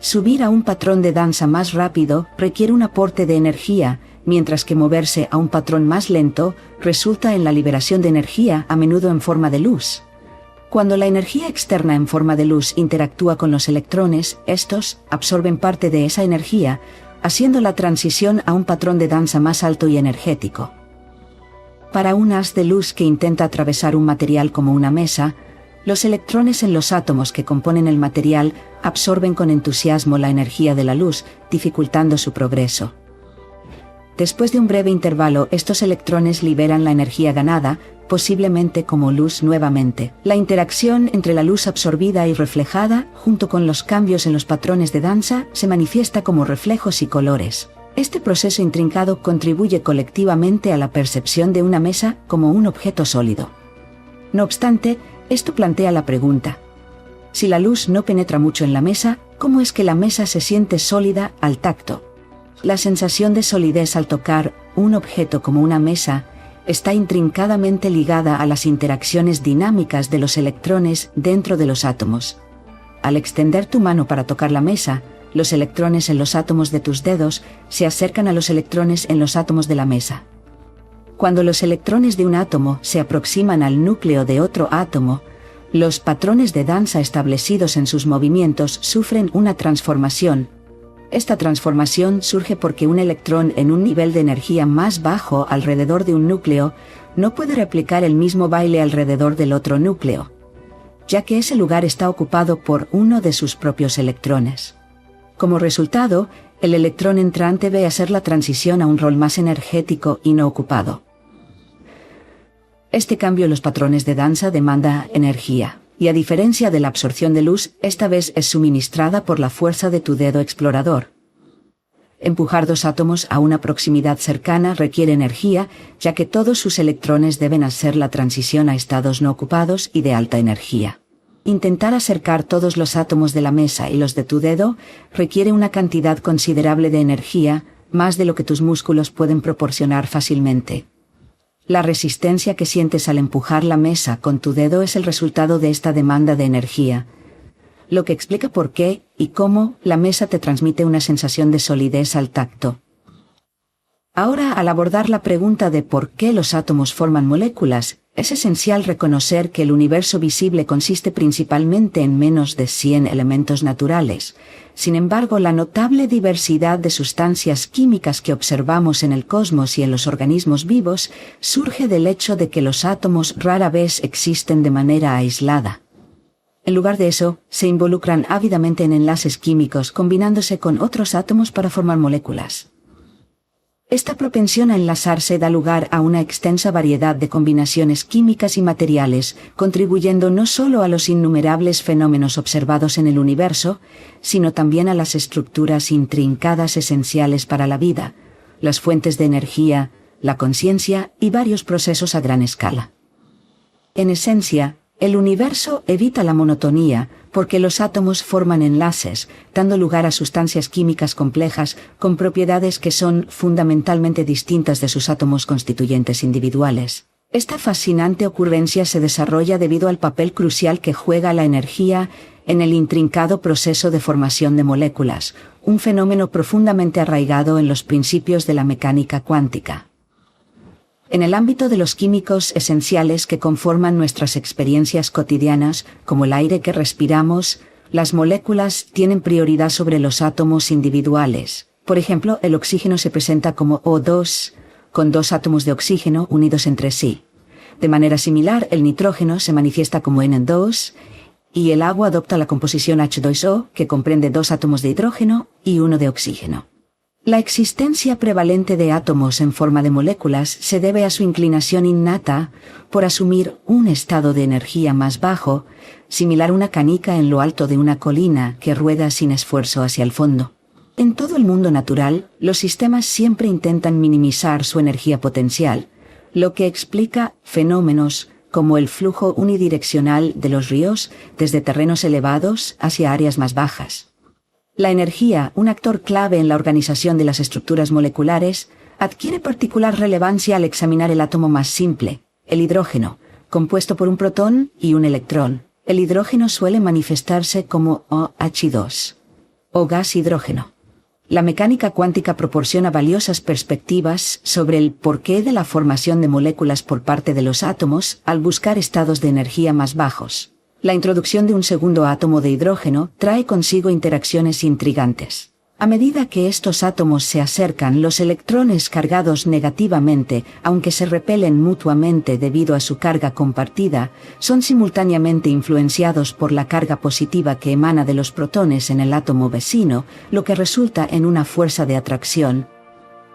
Subir a un patrón de danza más rápido requiere un aporte de energía, mientras que moverse a un patrón más lento resulta en la liberación de energía, a menudo en forma de luz. Cuando la energía externa en forma de luz interactúa con los electrones, estos absorben parte de esa energía, haciendo la transición a un patrón de danza más alto y energético. Para un haz de luz que intenta atravesar un material como una mesa, los electrones en los átomos que componen el material absorben con entusiasmo la energía de la luz, dificultando su progreso. Después de un breve intervalo, estos electrones liberan la energía ganada, posiblemente como luz nuevamente. La interacción entre la luz absorbida y reflejada, junto con los cambios en los patrones de danza, se manifiesta como reflejos y colores. Este proceso intrincado contribuye colectivamente a la percepción de una mesa como un objeto sólido. No obstante, esto plantea la pregunta: si la luz no penetra mucho en la mesa, cómo es que la mesa se siente sólida al tacto. La sensación de solidez al tocar un objeto como una mesa está intrincadamente ligada a las interacciones dinámicas de los electrones dentro de los átomos. Al extender tu mano para tocar la mesa, los electrones en los átomos de tus dedos se acercan a los electrones en los átomos de la mesa. Cuando los electrones de un átomo se aproximan al núcleo de otro átomo, los patrones de danza establecidos en sus movimientos sufren una transformación. Esta transformación surge porque un electrón en un nivel de energía más bajo alrededor de un núcleo no puede replicar el mismo baile alrededor del otro núcleo, ya que ese lugar está ocupado por uno de sus propios electrones. Como resultado, el electrón entrante ve hacer la transición a un rol más energético y no ocupado. Este cambio en los patrones de danza demanda energía, y a diferencia de la absorción de luz, esta vez es suministrada por la fuerza de tu dedo explorador. Empujar dos átomos a una proximidad cercana requiere energía, ya que todos sus electrones deben hacer la transición a estados no ocupados y de alta energía. Intentar acercar todos los átomos de la mesa y los de tu dedo requiere una cantidad considerable de energía, más de lo que tus músculos pueden proporcionar fácilmente. La resistencia que sientes al empujar la mesa con tu dedo es el resultado de esta demanda de energía, lo que explica por qué y cómo la mesa te transmite una sensación de solidez al tacto. Ahora, al abordar la pregunta de por qué los átomos forman moléculas, es esencial reconocer que el universo visible consiste principalmente en menos de 100 elementos naturales. Sin embargo, la notable diversidad de sustancias químicas que observamos en el cosmos y en los organismos vivos surge del hecho de que los átomos rara vez existen de manera aislada. En lugar de eso, se involucran ávidamente en enlaces químicos combinándose con otros átomos para formar moléculas. Esta propensión a enlazarse da lugar a una extensa variedad de combinaciones químicas y materiales, contribuyendo no solo a los innumerables fenómenos observados en el universo, sino también a las estructuras intrincadas esenciales para la vida, las fuentes de energía, la conciencia y varios procesos a gran escala. En esencia, el universo evita la monotonía porque los átomos forman enlaces, dando lugar a sustancias químicas complejas con propiedades que son fundamentalmente distintas de sus átomos constituyentes individuales. Esta fascinante ocurrencia se desarrolla debido al papel crucial que juega la energía en el intrincado proceso de formación de moléculas, un fenómeno profundamente arraigado en los principios de la mecánica cuántica. En el ámbito de los químicos esenciales que conforman nuestras experiencias cotidianas, como el aire que respiramos, las moléculas tienen prioridad sobre los átomos individuales. Por ejemplo, el oxígeno se presenta como O2, con dos átomos de oxígeno unidos entre sí. De manera similar, el nitrógeno se manifiesta como N2, y el agua adopta la composición H2O, que comprende dos átomos de hidrógeno y uno de oxígeno. La existencia prevalente de átomos en forma de moléculas se debe a su inclinación innata por asumir un estado de energía más bajo, similar a una canica en lo alto de una colina que rueda sin esfuerzo hacia el fondo. En todo el mundo natural, los sistemas siempre intentan minimizar su energía potencial, lo que explica fenómenos como el flujo unidireccional de los ríos desde terrenos elevados hacia áreas más bajas. La energía, un actor clave en la organización de las estructuras moleculares, adquiere particular relevancia al examinar el átomo más simple, el hidrógeno, compuesto por un protón y un electrón. El hidrógeno suele manifestarse como OH2, o gas hidrógeno. La mecánica cuántica proporciona valiosas perspectivas sobre el porqué de la formación de moléculas por parte de los átomos al buscar estados de energía más bajos. La introducción de un segundo átomo de hidrógeno trae consigo interacciones intrigantes. A medida que estos átomos se acercan, los electrones cargados negativamente, aunque se repelen mutuamente debido a su carga compartida, son simultáneamente influenciados por la carga positiva que emana de los protones en el átomo vecino, lo que resulta en una fuerza de atracción.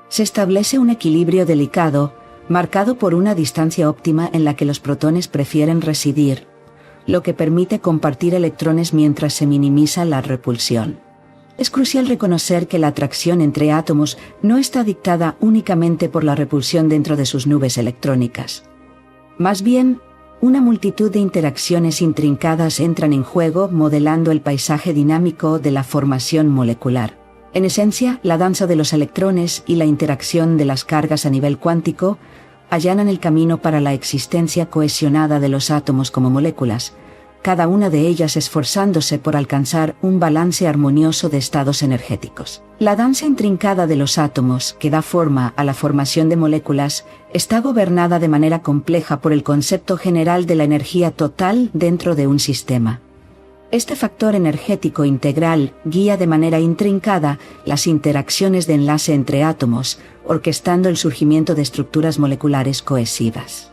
Se establece un equilibrio delicado, marcado por una distancia óptima en la que los protones prefieren residir, lo que permite compartir electrones mientras se minimiza la repulsión. Es crucial reconocer que la atracción entre átomos no está dictada únicamente por la repulsión dentro de sus nubes electrónicas. Más bien, Una multitud de interacciones intrincadas entran en juego modelando el paisaje dinámico de la formación molecular. En esencia, la danza de los electrones y la interacción de las cargas a nivel cuántico allanan el camino para la existencia cohesionada de los átomos como moléculas, cada una de ellas esforzándose por alcanzar un balance armonioso de estados energéticos. La danza intrincada de los átomos, que da forma a la formación de moléculas, está gobernada de manera compleja por el concepto general de la energía total dentro de un sistema. Este factor energético integral guía de manera intrincada las interacciones de enlace entre átomos, orquestando el surgimiento de estructuras moleculares cohesivas.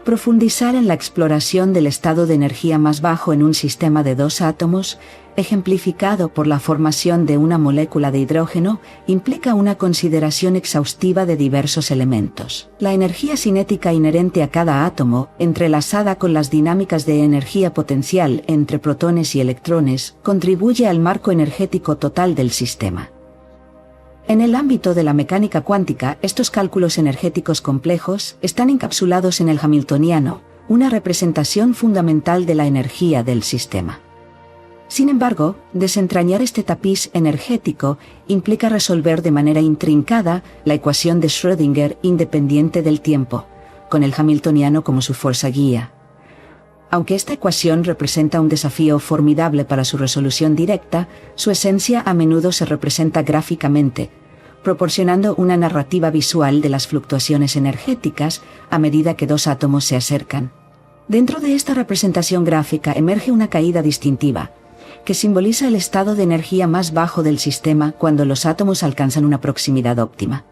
Profundizar en la exploración del estado de energía más bajo en un sistema de dos átomos, ejemplificado por la formación de una molécula de hidrógeno, implica una consideración exhaustiva de diversos elementos. La energía cinética inherente a cada átomo, entrelazada con las dinámicas de energía potencial entre protones y electrones, contribuye al marco energético total del sistema. En el ámbito de la mecánica cuántica, estos cálculos energéticos complejos están encapsulados en el Hamiltoniano, una representación fundamental de la energía del sistema. Sin embargo, desentrañar este tapiz energético implica resolver de manera intrincada la ecuación de Schrödinger independiente del tiempo, con el Hamiltoniano como su fuerza guía. Aunque esta ecuación representa un desafío formidable para su resolución directa, su esencia a menudo se representa gráficamente, proporcionando una narrativa visual de las fluctuaciones energéticas a medida que dos átomos se acercan. Dentro de esta representación gráfica emerge una caída distintiva, que simboliza el estado de energía más bajo del sistema cuando los átomos alcanzan una proximidad óptima.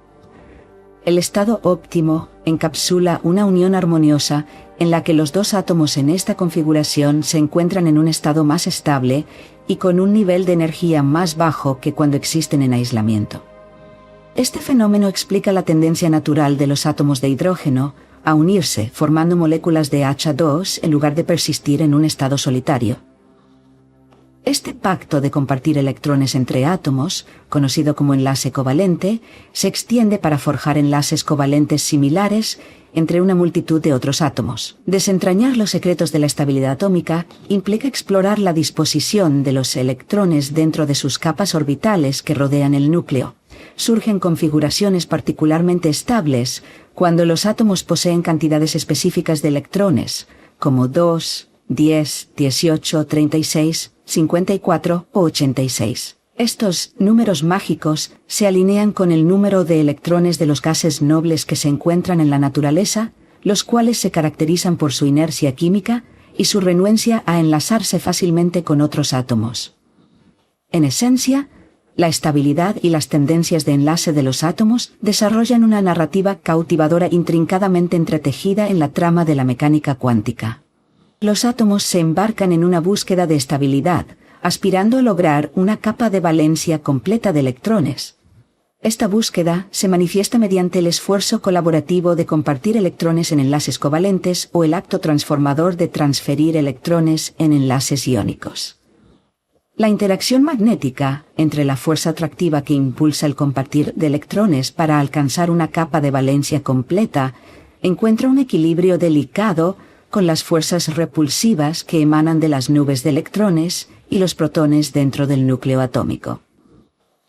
El estado óptimo encapsula una unión armoniosa en la que los dos átomos en esta configuración se encuentran en un estado más estable y con un nivel de energía más bajo que cuando existen en aislamiento. Este fenómeno explica la tendencia natural de los átomos de hidrógeno a unirse formando moléculas de H2 en lugar de persistir en un estado solitario. Este pacto de compartir electrones entre átomos, conocido como enlace covalente, se extiende para forjar enlaces covalentes similares entre una multitud de otros átomos. Desentrañar los secretos de la estabilidad atómica implica explorar la disposición de los electrones dentro de sus capas orbitales que rodean el núcleo. Surgen configuraciones particularmente estables cuando los átomos poseen cantidades específicas de electrones, como 2, 10, 18, 36, 54 o 86. Estos números mágicos se alinean con el número de electrones de los gases nobles que se encuentran en la naturaleza, los cuales se caracterizan por su inercia química y su renuencia a enlazarse fácilmente con otros átomos. En esencia, la estabilidad y las tendencias de enlace de los átomos desarrollan una narrativa cautivadora intrincadamente entretejida en la trama de la mecánica cuántica. Los átomos se embarcan en una búsqueda de estabilidad, aspirando a lograr una capa de valencia completa de electrones. Esta búsqueda se manifiesta mediante el esfuerzo colaborativo de compartir electrones en enlaces covalentes o el acto transformador de transferir electrones en enlaces iónicos. La interacción magnética entre la fuerza atractiva que impulsa el compartir de electrones para alcanzar una capa de valencia completa encuentra un equilibrio delicado con las fuerzas repulsivas que emanan de las nubes de electrones y los protones dentro del núcleo atómico.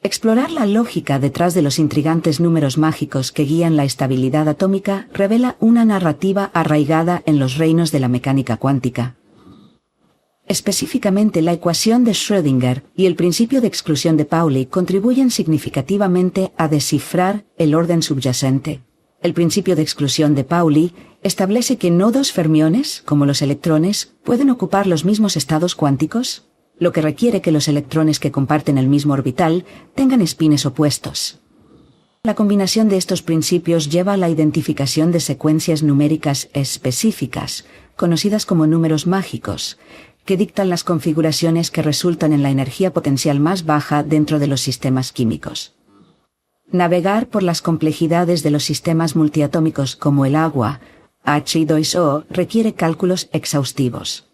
Explorar la lógica detrás de los intrigantes números mágicos que guían la estabilidad atómica revela una narrativa arraigada en los reinos de la mecánica cuántica. Específicamente, la ecuación de Schrödinger y el principio de exclusión de Pauli contribuyen significativamente a descifrar el orden subyacente. El principio de exclusión de Pauli establece que no dos fermiones, como los electrones, pueden ocupar los mismos estados cuánticos, lo que requiere que los electrones que comparten el mismo orbital tengan espines opuestos. La combinación de estos principios lleva a la identificación de secuencias numéricas específicas, conocidas como números mágicos, que dictan las configuraciones que resultan en la energía potencial más baja dentro de los sistemas químicos. Navegar por las complejidades de los sistemas multiatómicos como el agua, H2O, requiere cálculos exhaustivos.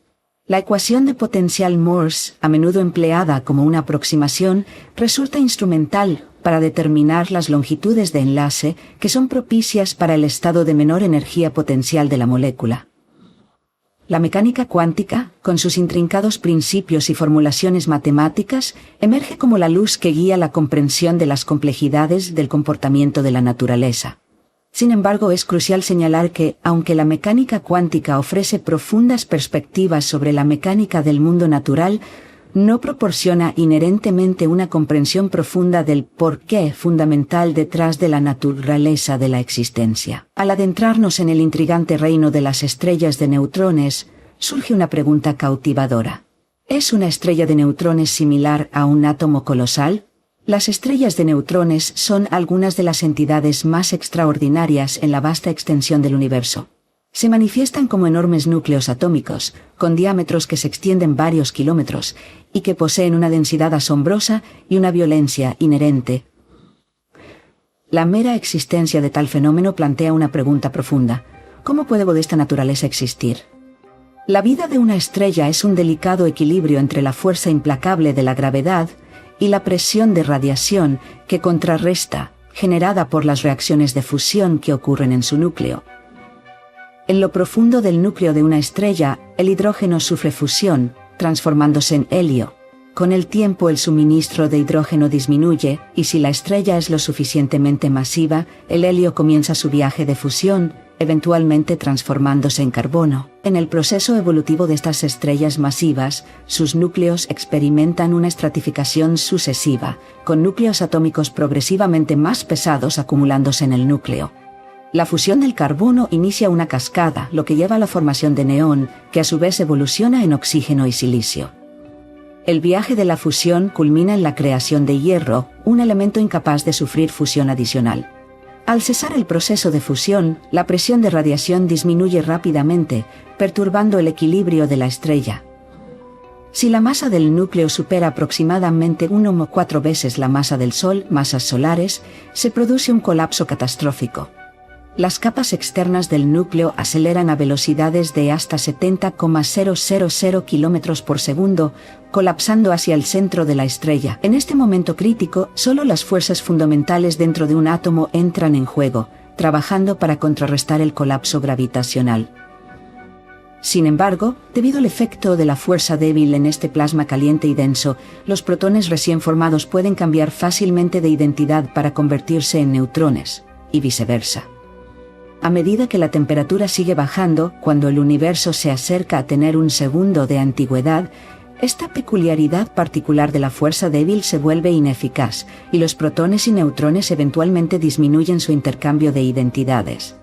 La ecuación de potencial Morse, a menudo empleada como una aproximación, resulta instrumental para determinar las longitudes de enlace que son propicias para el estado de menor energía potencial de la molécula. La mecánica cuántica, con sus intrincados principios y formulaciones matemáticas, emerge como la luz que guía la comprensión de las complejidades del comportamiento de la naturaleza. Sin embargo, es crucial señalar que, aunque la mecánica cuántica ofrece profundas perspectivas sobre la mecánica del mundo natural, no proporciona inherentemente una comprensión profunda del porqué fundamental detrás de la naturaleza de la existencia. Al adentrarnos en el intrigante reino de las estrellas de neutrones, surge una pregunta cautivadora. ¿Es una estrella de neutrones similar a un átomo colosal? Las estrellas de neutrones son algunas de las entidades más extraordinarias en la vasta extensión del universo. Se manifiestan como enormes núcleos atómicos, con diámetros que se extienden varios kilómetros, y que poseen una densidad asombrosa y una violencia inherente. La mera existencia de tal fenómeno plantea una pregunta profunda. ¿Cómo puede esta naturaleza existir? La vida de una estrella es un delicado equilibrio entre la fuerza implacable de la gravedad y la presión de radiación que contrarresta, generada por las reacciones de fusión que ocurren en su núcleo. En lo profundo del núcleo de una estrella, el hidrógeno sufre fusión, transformándose en helio. Con el tiempo el suministro de hidrógeno disminuye, y si la estrella es lo suficientemente masiva, el helio comienza su viaje de fusión, eventualmente transformándose en carbono. En el proceso evolutivo de estas estrellas masivas, sus núcleos experimentan una estratificación sucesiva, con núcleos atómicos progresivamente más pesados acumulándose en el núcleo. La fusión del carbono inicia una cascada, lo que lleva a la formación de neón, que a su vez evoluciona en oxígeno y silicio. El viaje de la fusión culmina en la creación de hierro, un elemento incapaz de sufrir fusión adicional. Al cesar el proceso de fusión, la presión de radiación disminuye rápidamente, perturbando el equilibrio de la estrella. Si la masa del núcleo supera aproximadamente 1,4 veces la masa del Sol, masas solares, se produce un colapso catastrófico. Las capas externas del núcleo aceleran a velocidades de hasta 70,000 km por segundo, colapsando hacia el centro de la estrella. En este momento crítico, solo las fuerzas fundamentales dentro de un átomo entran en juego, trabajando para contrarrestar el colapso gravitacional. Sin embargo, debido al efecto de la fuerza débil en este plasma caliente y denso, los protones recién formados pueden cambiar fácilmente de identidad para convertirse en neutrones, y viceversa. A medida que la temperatura sigue bajando, cuando el universo se acerca a tener un segundo de antigüedad, esta peculiaridad particular de la fuerza débil se vuelve ineficaz, y los protones y neutrones eventualmente disminuyen su intercambio de identidades.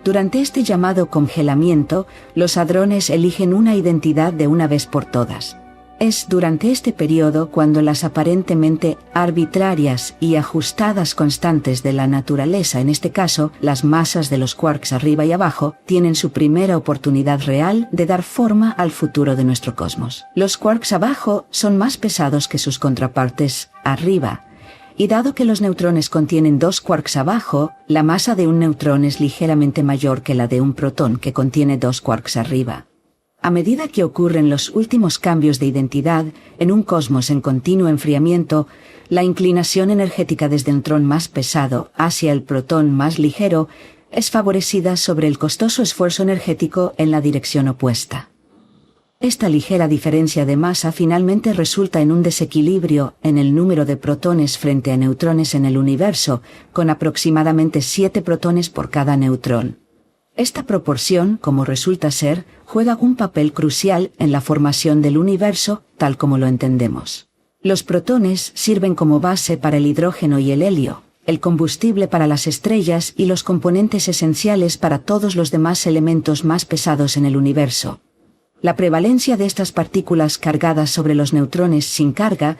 Durante este llamado congelamiento, los hadrones eligen una identidad de una vez por todas. Es durante este periodo cuando las aparentemente arbitrarias y ajustadas constantes de la naturaleza, en este caso, las masas de los quarks arriba y abajo, tienen su primera oportunidad real de dar forma al futuro de nuestro cosmos. Los quarks abajo son más pesados que sus contrapartes arriba, y dado que los neutrones contienen 2 quarks abajo, la masa de un neutrón es ligeramente mayor que la de un protón que contiene 2 quarks arriba. A medida que ocurren los últimos cambios de identidad en un cosmos en continuo enfriamiento, la inclinación energética desde el neutrón más pesado hacia el protón más ligero es favorecida sobre el costoso esfuerzo energético en la dirección opuesta. Esta ligera diferencia de masa finalmente resulta en un desequilibrio en el número de protones frente a neutrones en el universo, con aproximadamente 7 protones por cada neutrón. Esta proporción, como resulta ser, juega un papel crucial en la formación del universo, tal como lo entendemos. Los protones sirven como base para el hidrógeno y el helio, el combustible para las estrellas y los componentes esenciales para todos los demás elementos más pesados en el universo. La prevalencia de estas partículas cargadas sobre los neutrones sin carga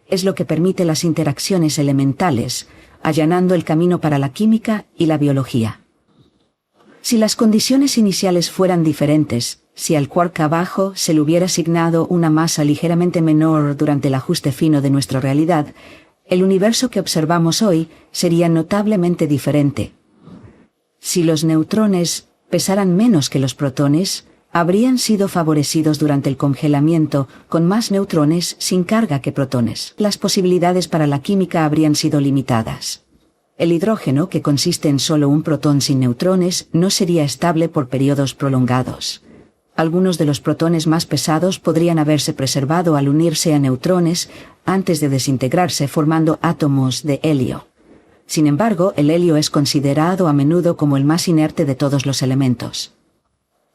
es lo que permite las interacciones elementales, allanando el camino para la química y la biología. Si las condiciones iniciales fueran diferentes, si al quark abajo se le hubiera asignado una masa ligeramente menor durante el ajuste fino de nuestra realidad, el universo que observamos hoy sería notablemente diferente. Si los neutrones pesaran menos que los protones, habrían sido favorecidos durante el congelamiento con más neutrones sin carga que protones. Las posibilidades para la química habrían sido limitadas. El hidrógeno, que consiste en solo un protón sin neutrones, no sería estable por periodos prolongados. Algunos de los protones más pesados podrían haberse preservado al unirse a neutrones antes de desintegrarse formando átomos de helio. Sin embargo, el helio es considerado a menudo como el más inerte de todos los elementos.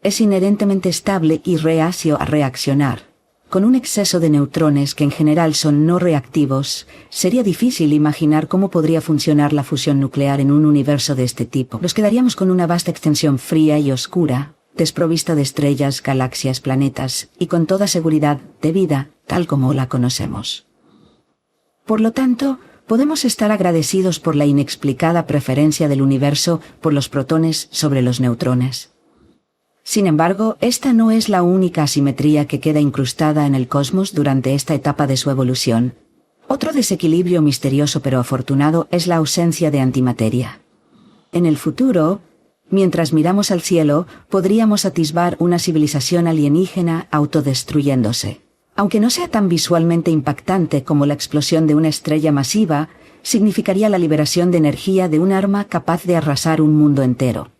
Es inherentemente estable y reacio a reaccionar. Con un exceso de neutrones que en general son no reactivos, sería difícil imaginar cómo podría funcionar la fusión nuclear en un universo de este tipo. Nos quedaríamos con una vasta extensión fría y oscura, desprovista de estrellas, galaxias, planetas, y con toda seguridad de vida, tal como la conocemos. Por lo tanto, podemos estar agradecidos por la inexplicada preferencia del universo por los protones sobre los neutrones. Sin embargo, esta no es la única asimetría que queda incrustada en el cosmos durante esta etapa de su evolución. Otro desequilibrio misterioso pero afortunado es la ausencia de antimateria. En el futuro, mientras miramos al cielo, podríamos atisbar una civilización alienígena autodestruyéndose. Aunque no sea tan visualmente impactante como la explosión de una estrella masiva, significaría la liberación de energía de un arma capaz de arrasar un mundo entero.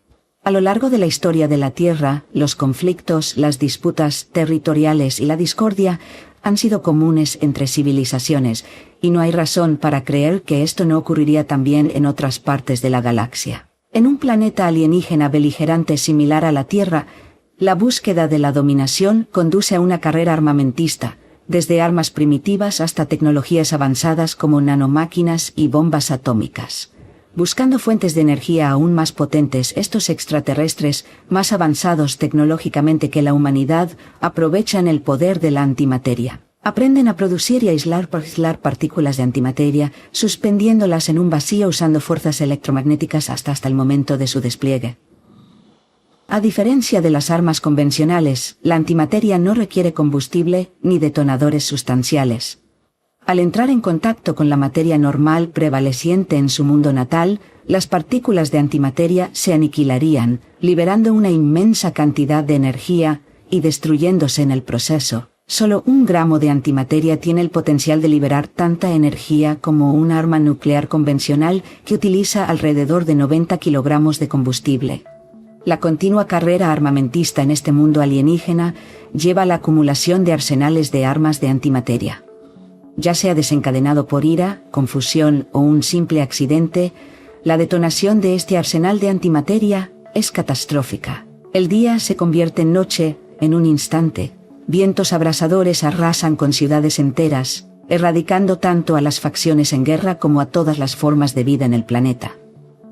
A lo largo de la historia de la Tierra, los conflictos, las disputas territoriales y la discordia han sido comunes entre civilizaciones, y no hay razón para creer que esto no ocurriría también en otras partes de la galaxia. En un planeta alienígena beligerante similar a la Tierra, la búsqueda de la dominación conduce a una carrera armamentista, desde armas primitivas hasta tecnologías avanzadas como nanomáquinas y bombas atómicas. Buscando fuentes de energía aún más potentes, estos extraterrestres, más avanzados tecnológicamente que la humanidad, aprovechan el poder de la antimateria. Aprenden a producir y aislar partículas de antimateria, suspendiéndolas en un vacío usando fuerzas electromagnéticas hasta el momento de su despliegue. A diferencia de las armas convencionales, la antimateria no requiere combustible ni detonadores sustanciales. Al entrar en contacto con la materia normal prevaleciente en su mundo natal, las partículas de antimateria se aniquilarían, liberando una inmensa cantidad de energía y destruyéndose en el proceso. Solo 1 gramo de antimateria tiene el potencial de liberar tanta energía como un arma nuclear convencional que utiliza alrededor de 90 kilogramos de combustible. La continua carrera armamentista en este mundo alienígena lleva a la acumulación de arsenales de armas de antimateria. Ya sea desencadenado por ira, confusión o un simple accidente, la detonación de este arsenal de antimateria es catastrófica. El día se convierte en noche en un instante. Vientos abrasadores arrasan con ciudades enteras, erradicando tanto a las facciones en guerra como a todas las formas de vida en el planeta.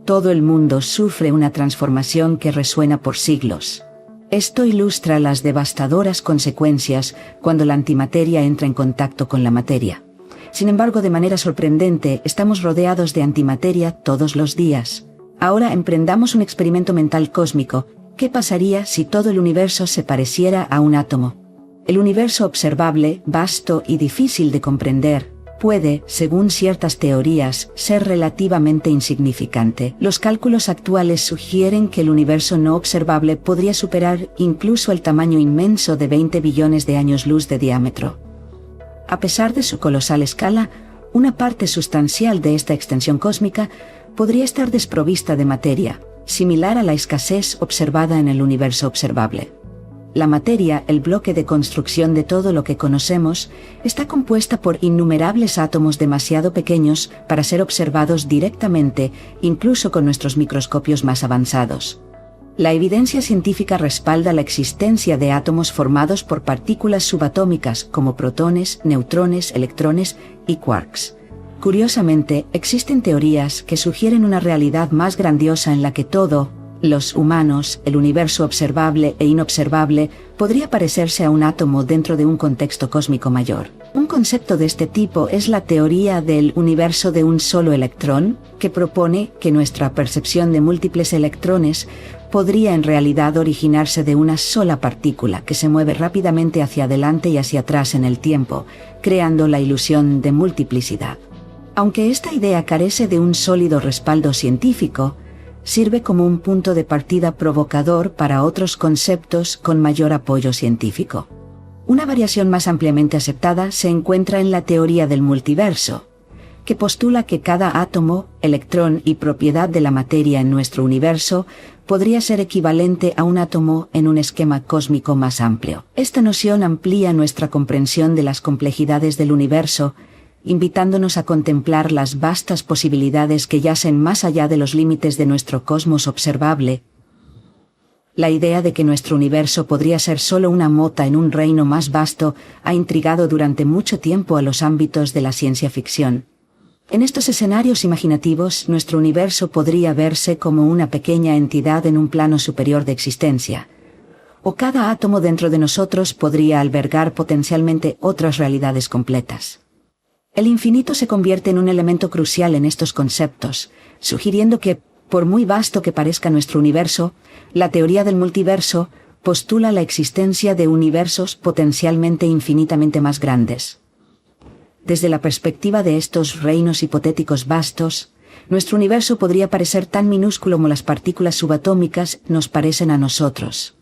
Todo el mundo sufre una transformación que resuena por siglos. Esto ilustra las devastadoras consecuencias cuando la antimateria entra en contacto con la materia. Sin embargo, de manera sorprendente, estamos rodeados de antimateria todos los días. Ahora emprendamos un experimento mental cósmico. ¿Qué pasaría si todo el universo se pareciera a un átomo? El universo observable, vasto y difícil de comprender, puede, según ciertas teorías, ser relativamente insignificante. Los cálculos actuales sugieren que el universo no observable podría superar incluso el tamaño inmenso de 20 billones de años luz de diámetro. A pesar de su colosal escala, una parte sustancial de esta extensión cósmica podría estar desprovista de materia, similar a la escasez observada en el universo observable. La materia, el bloque de construcción de todo lo que conocemos, está compuesta por innumerables átomos demasiado pequeños para ser observados directamente, incluso con nuestros microscopios más avanzados. La evidencia científica respalda la existencia de átomos formados por partículas subatómicas como protones, neutrones, electrones y quarks. Curiosamente, existen teorías que sugieren una realidad más grandiosa en la que todo, los humanos, el universo observable e inobservable, podría parecerse a un átomo dentro de un contexto cósmico mayor. Un concepto de este tipo es la teoría del universo de un solo electrón, que propone que nuestra percepción de múltiples electrones podría en realidad originarse de una sola partícula que se mueve rápidamente hacia adelante y hacia atrás en el tiempo, creando la ilusión de multiplicidad. Aunque esta idea carece de un sólido respaldo científico, sirve como un punto de partida provocador para otros conceptos con mayor apoyo científico. Una variación más ampliamente aceptada se encuentra en la teoría del multiverso, que postula que cada átomo, electrón y propiedad de la materia en nuestro universo podría ser equivalente a un átomo en un esquema cósmico más amplio. Esta noción amplía nuestra comprensión de las complejidades del universo, invitándonos a contemplar las vastas posibilidades que yacen más allá de los límites de nuestro cosmos observable. La idea de que nuestro universo podría ser solo una mota en un reino más vasto ha intrigado durante mucho tiempo a los ámbitos de la ciencia ficción. En estos escenarios imaginativos, nuestro universo podría verse como una pequeña entidad en un plano superior de existencia. O cada átomo dentro de nosotros podría albergar potencialmente otras realidades completas. El infinito se convierte en un elemento crucial en estos conceptos, sugiriendo que, por muy vasto que parezca nuestro universo, la teoría del multiverso postula la existencia de universos potencialmente infinitamente más grandes. Desde la perspectiva de estos reinos hipotéticos vastos, nuestro universo podría parecer tan minúsculo como las partículas subatómicas nos parecen a nosotros.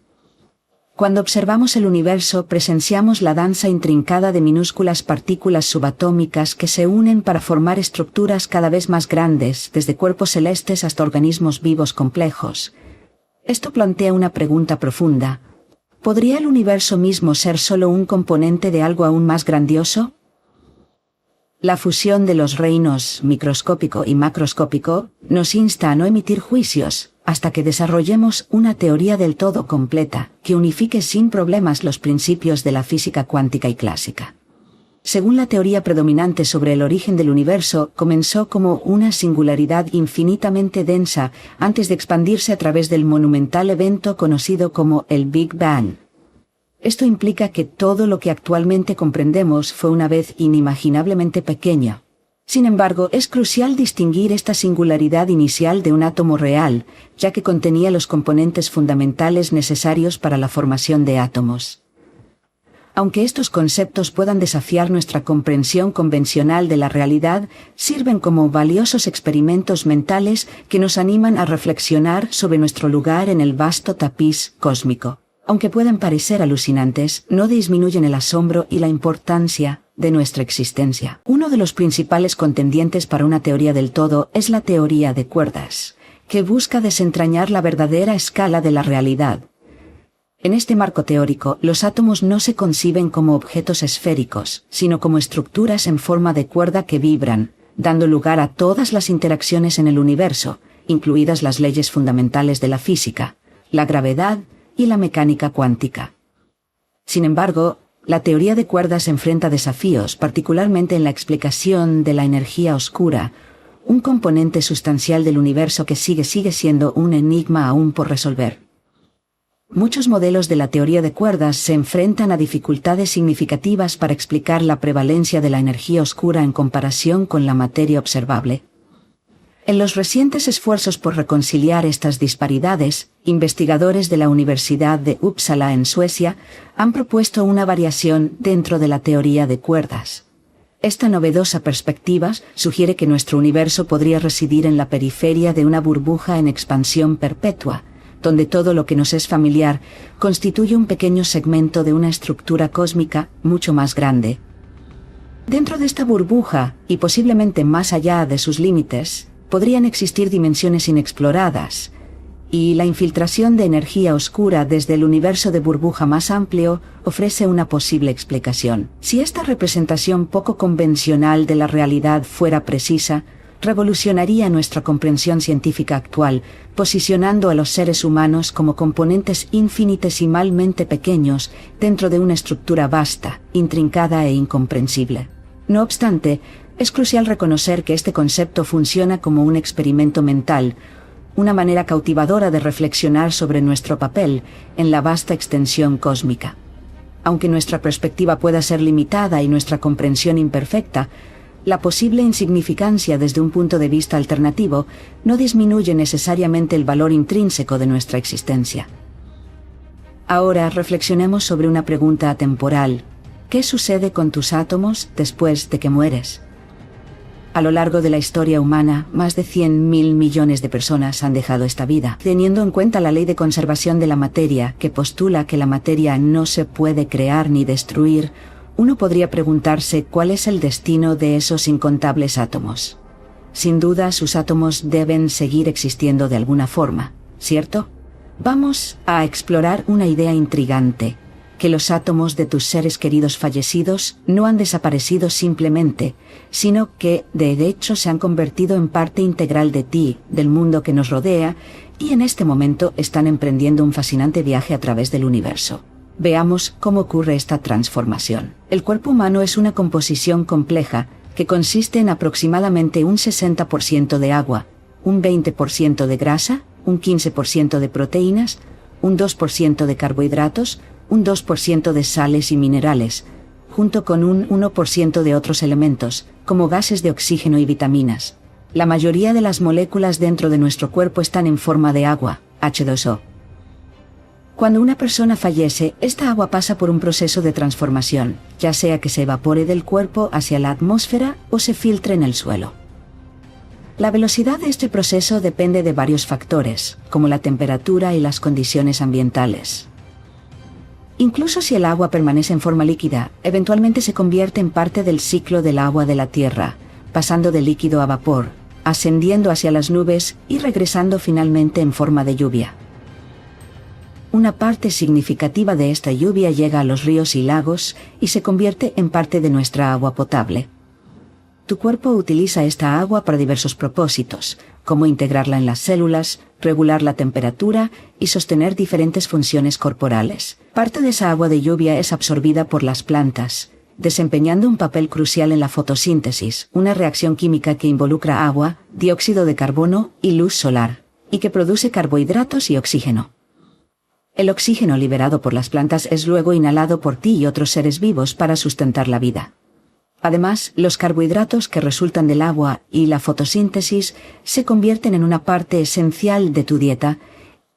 Cuando observamos el universo, presenciamos la danza intrincada de minúsculas partículas subatómicas que se unen para formar estructuras cada vez más grandes, desde cuerpos celestes hasta organismos vivos complejos. Esto plantea una pregunta profunda. ¿Podría el universo mismo ser solo un componente de algo aún más grandioso? La fusión de los reinos microscópico y macroscópico nos insta a no emitir juicios hasta que desarrollemos una teoría del todo completa que unifique sin problemas los principios de la física cuántica y clásica. Según la teoría predominante sobre el origen del universo, comenzó como una singularidad infinitamente densa antes de expandirse a través del monumental evento conocido como el Big Bang. Esto implica que todo lo que actualmente comprendemos fue una vez inimaginablemente pequeño. Sin embargo, es crucial distinguir esta singularidad inicial de un átomo real, ya que contenía los componentes fundamentales necesarios para la formación de átomos. Aunque estos conceptos puedan desafiar nuestra comprensión convencional de la realidad, sirven como valiosos experimentos mentales que nos animan a reflexionar sobre nuestro lugar en el vasto tapiz cósmico. Aunque puedan parecer alucinantes, no disminuyen el asombro y la importancia de nuestra existencia. Uno de los principales contendientes para una teoría del todo es la teoría de cuerdas, que busca desentrañar la verdadera escala de la realidad. En este marco teórico, los átomos no se conciben como objetos esféricos, sino como estructuras en forma de cuerda que vibran, dando lugar a todas las interacciones en el universo, incluidas las leyes fundamentales de la física, la gravedad y la mecánica cuántica. Sin embargo, la teoría de cuerdas enfrenta desafíos, particularmente en la explicación de la energía oscura, un componente sustancial del universo que sigue siendo un enigma aún por resolver. Muchos modelos de la teoría de cuerdas se enfrentan a dificultades significativas para explicar la prevalencia de la energía oscura en comparación con la materia observable. En los recientes esfuerzos por reconciliar estas disparidades, investigadores de la Universidad de Uppsala en Suecia han propuesto una variación dentro de la teoría de cuerdas. Esta novedosa perspectiva sugiere que nuestro universo podría residir en la periferia de una burbuja en expansión perpetua, donde todo lo que nos es familiar constituye un pequeño segmento de una estructura cósmica mucho más grande. Dentro de esta burbuja, y posiblemente más allá de sus límites, podrían existir dimensiones inexploradas, y la infiltración de energía oscura desde el universo de burbuja más amplio ofrece una posible explicación. Si esta representación poco convencional de la realidad fuera precisa, revolucionaría nuestra comprensión científica actual, posicionando a los seres humanos como componentes infinitesimalmente pequeños dentro de una estructura vasta, intrincada e incomprensible. No obstante, es crucial reconocer que este concepto funciona como un experimento mental, una manera cautivadora de reflexionar sobre nuestro papel en la vasta extensión cósmica. Aunque nuestra perspectiva pueda ser limitada y nuestra comprensión imperfecta, la posible insignificancia desde un punto de vista alternativo no disminuye necesariamente el valor intrínseco de nuestra existencia. Ahora reflexionemos sobre una pregunta atemporal. ¿Qué sucede con tus átomos después de que mueres? A lo largo de la historia humana, más de 100.000 millones de personas han dejado esta vida. Teniendo en cuenta la ley de conservación de la materia, que postula que la materia no se puede crear ni destruir, uno podría preguntarse cuál es el destino de esos incontables átomos. Sin duda, sus átomos deben seguir existiendo de alguna forma. ¿cierto? Vamos a explorar una idea intrigante, que los átomos de tus seres queridos fallecidos no han desaparecido simplemente, sino que, de hecho, se han convertido en parte integral de ti, del mundo que nos rodea, y en este momento están emprendiendo un fascinante viaje a través del universo. Veamos cómo ocurre esta transformación. El cuerpo humano es una composición compleja que consiste en aproximadamente un 60% de agua, un 20% de grasa, un 15% de proteínas, un 2% de carbohidratos, un 2% de sales y minerales, junto con un 1% de otros elementos, como gases de oxígeno y vitaminas. La mayoría de las moléculas dentro de nuestro cuerpo están en forma de agua, H2O. Cuando una persona fallece, esta agua pasa por un proceso de transformación, ya sea que se evapore del cuerpo hacia la atmósfera o se filtre en el suelo. La velocidad de este proceso depende de varios factores, como la temperatura y las condiciones ambientales. Incluso si el agua permanece en forma líquida, eventualmente se convierte en parte del ciclo del agua de la Tierra, pasando de líquido a vapor, ascendiendo hacia las nubes y regresando finalmente en forma de lluvia. Una parte significativa de esta lluvia llega a los ríos y lagos y se convierte en parte de nuestra agua potable. Tu cuerpo utiliza esta agua para diversos propósitos, como integrarla en las células, regular la temperatura y sostener diferentes funciones corporales. Parte de esa agua de lluvia es absorbida por las plantas, desempeñando un papel crucial en la fotosíntesis, una reacción química que involucra agua, dióxido de carbono y luz solar, y que produce carbohidratos y oxígeno. El oxígeno liberado por las plantas es luego inhalado por ti y otros seres vivos para sustentar la vida. Además, los carbohidratos que resultan del agua y la fotosíntesis se convierten en una parte esencial de tu dieta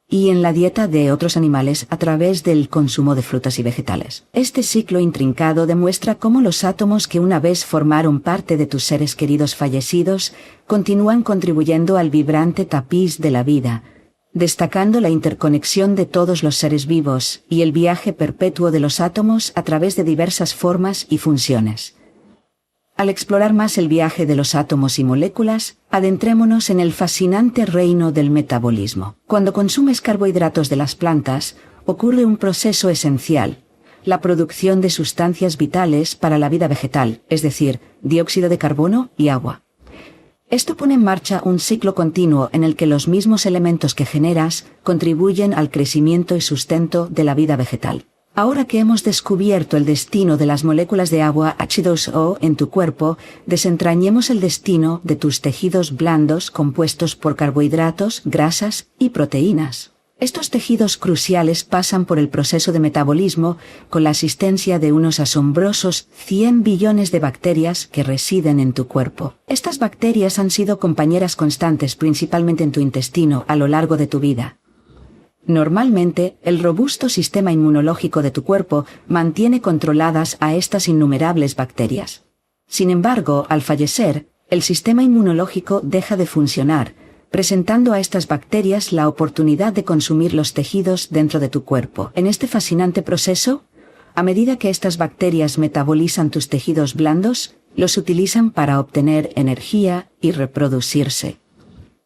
y en la dieta de otros animales a través del consumo de frutas y vegetales. Este ciclo intrincado demuestra cómo los átomos que una vez formaron parte de tus seres queridos fallecidos continúan contribuyendo al vibrante tapiz de la vida, destacando la interconexión de todos los seres vivos y el viaje perpetuo de los átomos a través de diversas formas y funciones. Al explorar más el viaje de los átomos y moléculas, adentrémonos en el fascinante reino del metabolismo. Cuando consumes carbohidratos de las plantas, ocurre un proceso esencial, la producción de sustancias vitales para la vida vegetal, es decir, dióxido de carbono y agua. Esto pone en marcha un ciclo continuo en el que los mismos elementos que generas contribuyen al crecimiento y sustento de la vida vegetal. Ahora que hemos descubierto el destino de las moléculas de agua H2O en tu cuerpo, desentrañemos el destino de tus tejidos blandos compuestos por carbohidratos, grasas y proteínas. Estos tejidos cruciales pasan por el proceso de metabolismo con la asistencia de unos asombrosos 100 billones de bacterias que residen en tu cuerpo. Estas bacterias han sido compañeras constantes principalmente en tu intestino a lo largo de tu vida. Normalmente, el robusto sistema inmunológico de tu cuerpo mantiene controladas a estas innumerables bacterias. Sin embargo, al fallecer, el sistema inmunológico deja de funcionar, presentando a estas bacterias la oportunidad de consumir los tejidos dentro de tu cuerpo. En este fascinante proceso, a medida que estas bacterias metabolizan tus tejidos blandos, los utilizan para obtener energía y reproducirse.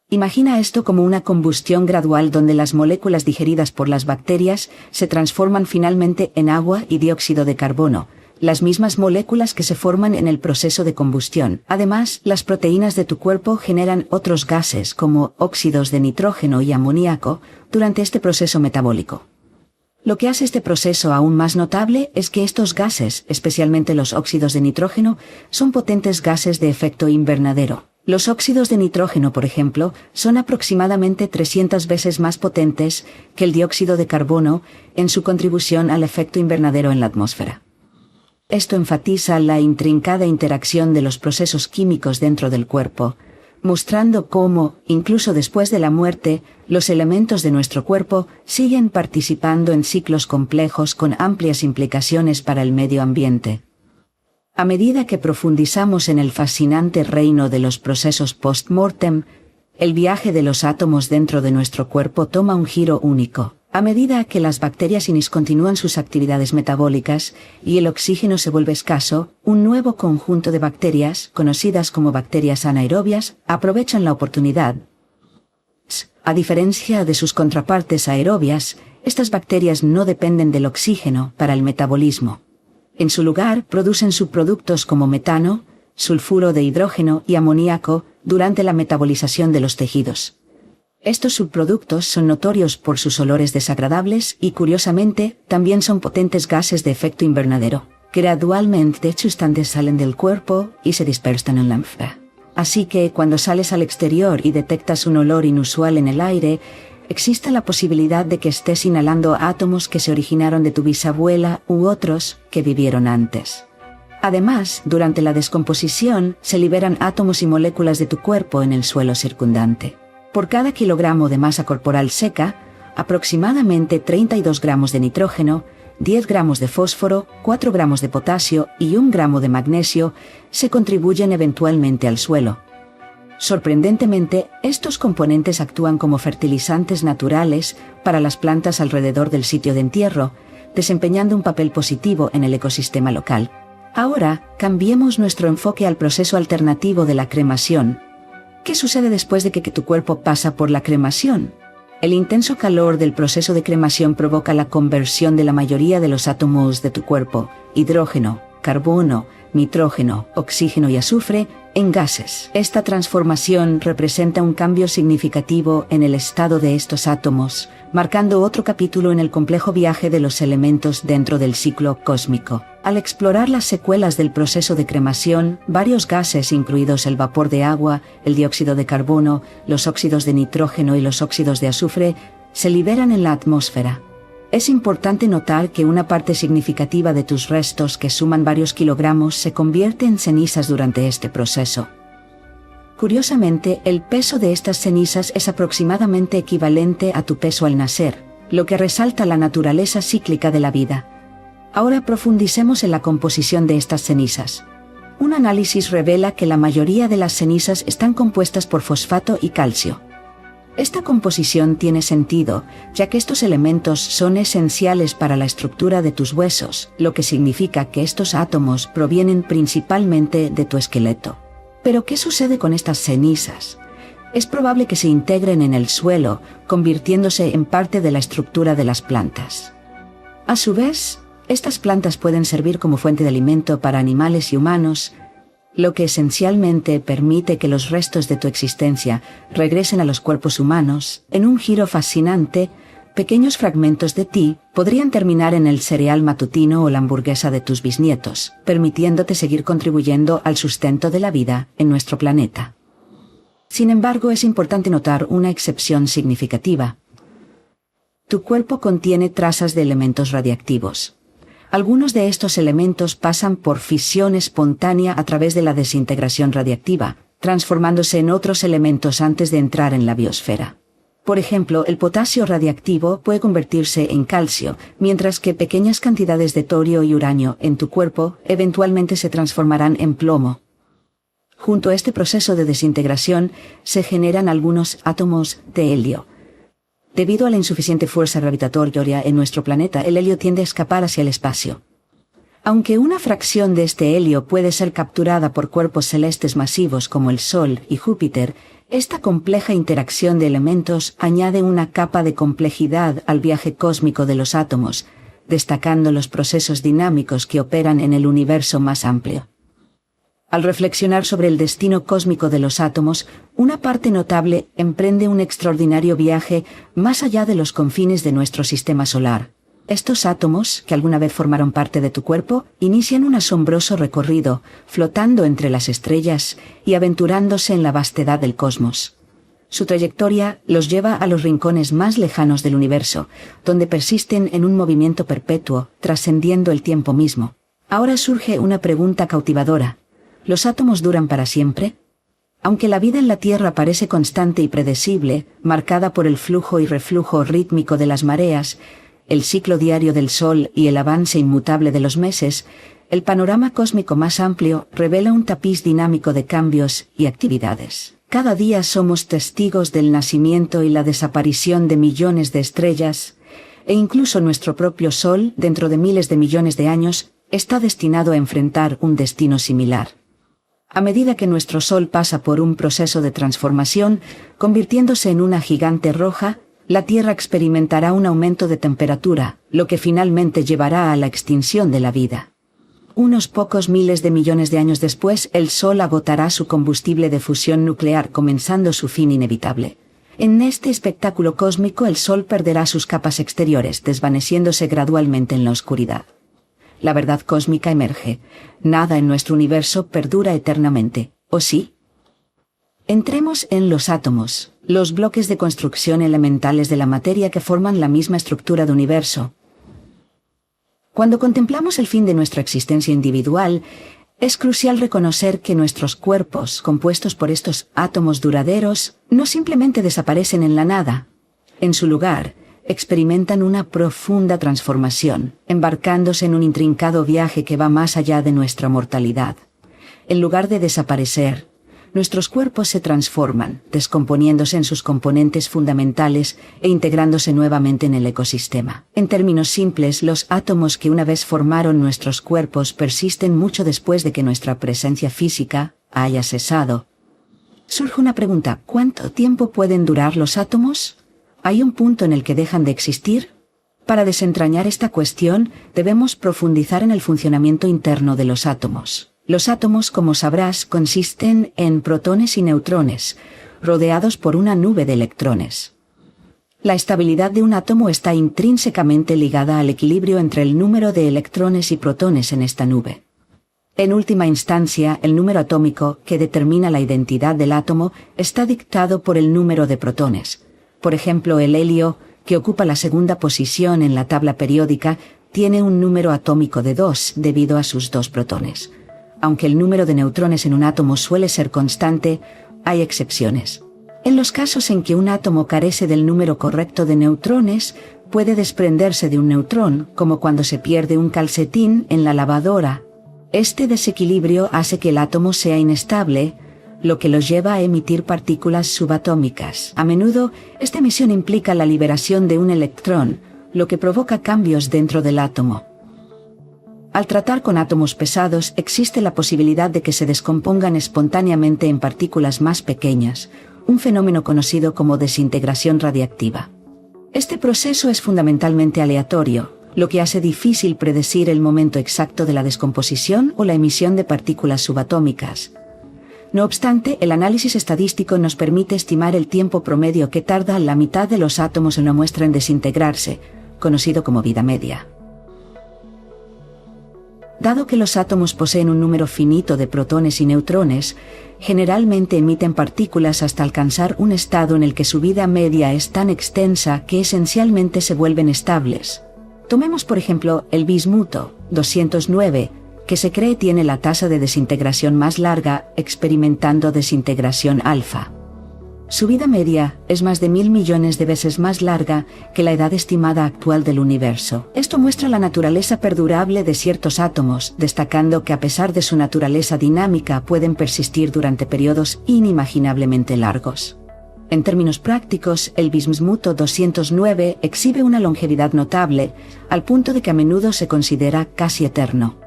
Imagina esto como una combustión gradual donde las moléculas digeridas por las bacterias se transforman finalmente en agua y dióxido de carbono, las mismas moléculas que se forman en el proceso de combustión. Además, las proteínas de tu cuerpo generan otros gases como óxidos de nitrógeno y amoníaco durante este proceso metabólico. Lo que hace este proceso aún más notable es que estos gases, especialmente los óxidos de nitrógeno, son potentes gases de efecto invernadero. Los óxidos de nitrógeno, por ejemplo, son aproximadamente 300 veces más potentes que el dióxido de carbono en su contribución al efecto invernadero en la atmósfera. Esto enfatiza la intrincada interacción de los procesos químicos dentro del cuerpo, mostrando cómo, incluso después de la muerte, los elementos de nuestro cuerpo siguen participando en ciclos complejos con amplias implicaciones para el medio ambiente. A medida que profundizamos en el fascinante reino de los procesos post-mortem, el viaje de los átomos dentro de nuestro cuerpo toma un giro único. A medida que las bacterias discontinúan sus actividades metabólicas y el oxígeno se vuelve escaso, un nuevo conjunto de bacterias, conocidas como bacterias anaerobias, aprovechan la oportunidad A diferencia de sus contrapartes aerobias, estas bacterias no dependen del oxígeno para el metabolismo. En su lugar, producen subproductos como metano, sulfuro de hidrógeno y amoníaco durante la metabolización de los tejidos. Estos subproductos son notorios por sus olores desagradables y, curiosamente, también son potentes gases de efecto invernadero. Gradualmente, sustancias salen del cuerpo y se dispersan en la linfa. Así que, cuando sales al exterior y detectas un olor inusual en el aire, existe la posibilidad de que estés inhalando átomos que se originaron de tu bisabuela u otros que vivieron antes. Además, durante la descomposición, se liberan átomos y moléculas de tu cuerpo en el suelo circundante. Por cada kilogramo de masa corporal seca, aproximadamente 32 gramos de nitrógeno, 10 gramos de fósforo, 4 gramos de potasio y 1 gramo de magnesio se contribuyen eventualmente al suelo. Sorprendentemente, estos componentes actúan como fertilizantes naturales para las plantas alrededor del sitio de entierro, desempeñando un papel positivo en el ecosistema local. Ahora, cambiemos nuestro enfoque al proceso alternativo de la cremación. ¿Qué sucede después de que tu cuerpo pasa por la cremación? El intenso calor del proceso de cremación provoca la conversión de la mayoría de los átomos de tu cuerpo, hidrógeno, carbono, nitrógeno, oxígeno y azufre, en gases. Esta transformación representa un cambio significativo en el estado de estos átomos, marcando otro capítulo en el complejo viaje de los elementos dentro del ciclo cósmico. Al explorar las secuelas del proceso de cremación, varios gases, incluidos el vapor de agua, el dióxido de carbono, los óxidos de nitrógeno y los óxidos de azufre, se liberan en la atmósfera. Es importante notar que una parte significativa de tus restos, que suman varios kilogramos, se convierte en cenizas durante este proceso. Curiosamente, el peso de estas cenizas es aproximadamente equivalente a tu peso al nacer, lo que resalta la naturaleza cíclica de la vida. Ahora profundicemos en la composición de estas cenizas. Un análisis revela que la mayoría de las cenizas están compuestas por fosfato y calcio. Esta composición tiene sentido, ya que estos elementos son esenciales para la estructura de tus huesos, lo que significa que estos átomos provienen principalmente de tu esqueleto. Pero, ¿qué sucede con estas cenizas? Es probable que se integren en el suelo, convirtiéndose en parte de la estructura de las plantas. A su vez, estas plantas pueden servir como fuente de alimento para animales y humanos, lo que esencialmente permite que los restos de tu existencia regresen a los cuerpos humanos. En un giro fascinante, pequeños fragmentos de ti podrían terminar en el cereal matutino o la hamburguesa de tus bisnietos, permitiéndote seguir contribuyendo al sustento de la vida en nuestro planeta. Sin embargo, es importante notar una excepción significativa. Tu cuerpo contiene trazas de elementos radiactivos. Algunos de estos elementos pasan por fisión espontánea a través de la desintegración radiactiva, transformándose en otros elementos antes de entrar en la biosfera. Por ejemplo, el potasio radiactivo puede convertirse en calcio, mientras que pequeñas cantidades de torio y uranio en tu cuerpo eventualmente se transformarán en plomo. Junto a este proceso de desintegración se generan algunos átomos de helio. Debido a la insuficiente fuerza gravitatoria en nuestro planeta, el helio tiende a escapar hacia el espacio. Aunque una fracción de este helio puede ser capturada por cuerpos celestes masivos como el Sol y Júpiter, esta compleja interacción de elementos añade una capa de complejidad al viaje cósmico de los átomos, destacando los procesos dinámicos que operan en el universo más amplio. Al reflexionar sobre el destino cósmico de los átomos, una parte notable emprende un extraordinario viaje más allá de los confines de nuestro sistema solar. Estos átomos, que alguna vez formaron parte de tu cuerpo, inician un asombroso recorrido, flotando entre las estrellas y aventurándose en la vastedad del cosmos. Su trayectoria los lleva a los rincones más lejanos del universo, donde persisten en un movimiento perpetuo, trascendiendo el tiempo mismo. Ahora surge una pregunta cautivadora. ¿Los átomos duran para siempre? Aunque la vida en la Tierra parece constante y predecible, marcada por el flujo y reflujo rítmico de las mareas, el ciclo diario del Sol y el avance inmutable de los meses, el panorama cósmico más amplio revela un tapiz dinámico de cambios y actividades. Cada día somos testigos del nacimiento y la desaparición de millones de estrellas, e incluso nuestro propio Sol, dentro de miles de millones de años, está destinado a enfrentar un destino similar. A medida que nuestro Sol pasa por un proceso de transformación, convirtiéndose en una gigante roja, la Tierra experimentará un aumento de temperatura, lo que finalmente llevará a la extinción de la vida. Unos pocos miles de millones de años después, el Sol agotará su combustible de fusión nuclear, comenzando su fin inevitable. En este espectáculo cósmico, el Sol perderá sus capas exteriores, desvaneciéndose gradualmente en la oscuridad. La verdad cósmica emerge. Nada en nuestro universo perdura eternamente, ¿o sí? Entremos en los átomos, los bloques de construcción elementales de la materia que forman la misma estructura de universo. Cuando contemplamos el fin de nuestra existencia individual, es crucial reconocer que nuestros cuerpos, compuestos por estos átomos duraderos, no simplemente desaparecen en la nada. En su lugar, experimentan una profunda transformación, embarcándose en un intrincado viaje que va más allá de nuestra mortalidad. En lugar de desaparecer, nuestros cuerpos se transforman, descomponiéndose en sus componentes fundamentales e integrándose nuevamente en el ecosistema. En términos simples, los átomos que una vez formaron nuestros cuerpos persisten mucho después de que nuestra presencia física haya cesado. Surge una pregunta: ¿cuánto tiempo pueden durar los átomos? ¿Hay un punto en el que dejan de existir? Para desentrañar esta cuestión, debemos profundizar en el funcionamiento interno de los átomos. Los átomos, como sabrás, consisten en protones y neutrones, rodeados por una nube de electrones. La estabilidad de un átomo está intrínsecamente ligada al equilibrio entre el número de electrones y protones en esta nube. En última instancia, el número atómico, que determina la identidad del átomo, está dictado por el número de protones. Por ejemplo, el helio, que ocupa la segunda posición en la tabla periódica, tiene un número atómico de 2 debido a sus 2 protones. Aunque el número de neutrones en un átomo suele ser constante, hay excepciones. En los casos en que un átomo carece del número correcto de neutrones, puede desprenderse de un neutrón, como cuando se pierde un calcetín en la lavadora. Este desequilibrio hace que el átomo sea inestable, lo que los lleva a emitir partículas subatómicas. A menudo, esta emisión implica la liberación de un electrón, lo que provoca cambios dentro del átomo. Al tratar con átomos pesados, existe la posibilidad de que se descompongan espontáneamente en partículas más pequeñas, un fenómeno conocido como desintegración radiactiva. Este proceso es fundamentalmente aleatorio, lo que hace difícil predecir el momento exacto de la descomposición o la emisión de partículas subatómicas. No obstante, el análisis estadístico nos permite estimar el tiempo promedio que tarda la mitad de los átomos en una muestra en desintegrarse, conocido como vida media. Dado que los átomos poseen un número finito de protones y neutrones, generalmente emiten partículas hasta alcanzar un estado en el que su vida media es tan extensa que esencialmente se vuelven estables. Tomemos por ejemplo el bismuto, 209, que se cree tiene la tasa de desintegración más larga, experimentando desintegración alfa. Su vida media es más de 1000 millones de veces más larga que la edad estimada actual del universo. Esto muestra la naturaleza perdurable de ciertos átomos, destacando que a pesar de su naturaleza dinámica pueden persistir durante periodos inimaginablemente largos. En términos prácticos, el bismuto 209 exhibe una longevidad notable, al punto de que a menudo se considera casi eterno.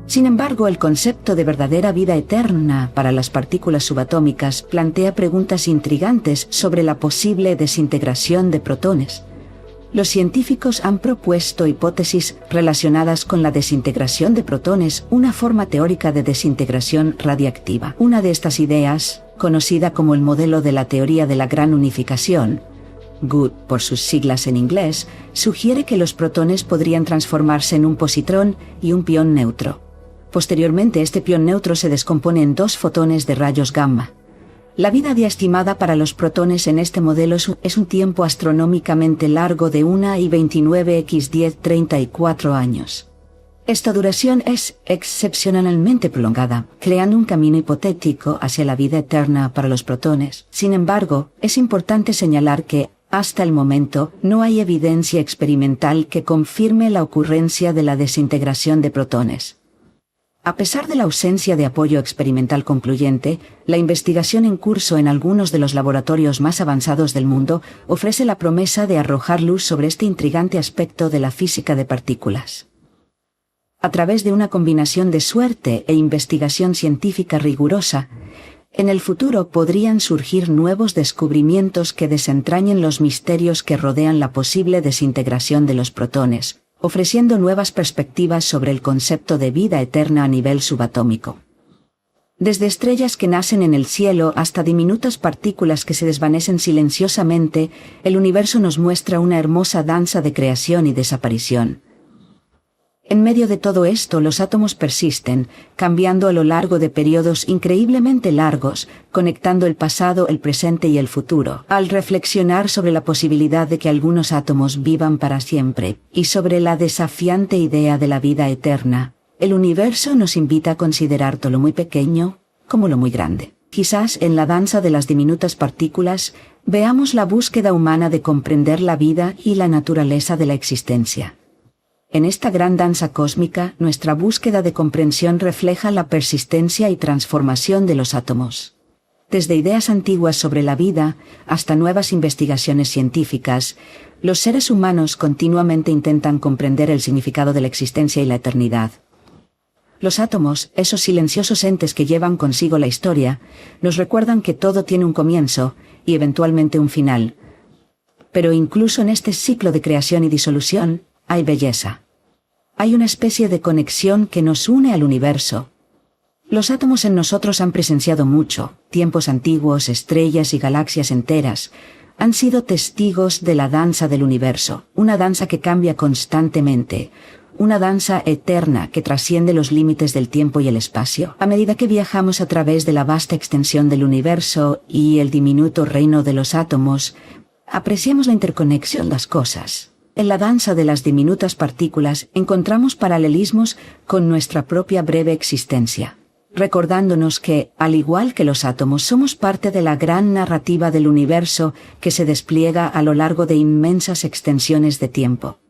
Sin embargo, el concepto de verdadera vida eterna para las partículas subatómicas plantea preguntas intrigantes sobre la posible desintegración de protones. Los científicos han propuesto hipótesis relacionadas con la desintegración de protones, una forma teórica de desintegración radiactiva. Una de estas ideas, conocida como el modelo de la teoría de la gran unificación, GUT por sus siglas en inglés, sugiere que los protones podrían transformarse en un positrón y un pión neutro. Posteriormente, este pión neutro se descompone en 2 fotones de rayos gamma. La vida media estimada para los protones en este modelo es un tiempo astronómicamente largo de 1,29×10^34 años. Esta duración es excepcionalmente prolongada, creando un camino hipotético hacia la vida eterna para los protones. Sin embargo, es importante señalar que, hasta el momento, no hay evidencia experimental que confirme la ocurrencia de la desintegración de protones. A pesar de la ausencia de apoyo experimental concluyente, la investigación en curso en algunos de los laboratorios más avanzados del mundo ofrece la promesa de arrojar luz sobre este intrigante aspecto de la física de partículas. A través de una combinación de suerte e investigación científica rigurosa, en el futuro podrían surgir nuevos descubrimientos que desentrañen los misterios que rodean la posible desintegración de los protones, ofreciendo nuevas perspectivas sobre el concepto de vida eterna a nivel subatómico. Desde estrellas que nacen en el cielo hasta diminutas partículas que se desvanecen silenciosamente, el universo nos muestra una hermosa danza de creación y desaparición. En medio de todo esto, los átomos persisten, cambiando a lo largo de periodos increíblemente largos, conectando el pasado, el presente y el futuro. Al reflexionar sobre la posibilidad de que algunos átomos vivan para siempre, y sobre la desafiante idea de la vida eterna, el universo nos invita a considerar todo lo muy pequeño como lo muy grande. Quizás en la danza de las diminutas partículas veamos la búsqueda humana de comprender la vida y la naturaleza de la existencia. En esta gran danza cósmica, nuestra búsqueda de comprensión refleja la persistencia y transformación de los átomos. Desde ideas antiguas sobre la vida hasta nuevas investigaciones científicas, los seres humanos continuamente intentan comprender el significado de la existencia y la eternidad. Los átomos, esos silenciosos entes que llevan consigo la historia, nos recuerdan que todo tiene un comienzo y eventualmente un final. Pero incluso en este ciclo de creación y disolución, hay belleza. Hay una especie de conexión que nos une al universo. Los átomos en nosotros han presenciado mucho, tiempos antiguos, estrellas y galaxias enteras, han sido testigos de la danza del universo, una danza que cambia constantemente, una danza eterna que trasciende los límites del tiempo y el espacio. A medida que viajamos a través de la vasta extensión del universo y el diminuto reino de los átomos, apreciamos la interconexión de las cosas. En la danza de las diminutas partículas encontramos paralelismos con nuestra propia breve existencia, recordándonos que, al igual que los átomos, somos parte de la gran narrativa del universo que se despliega a lo largo de inmensas extensiones de tiempo.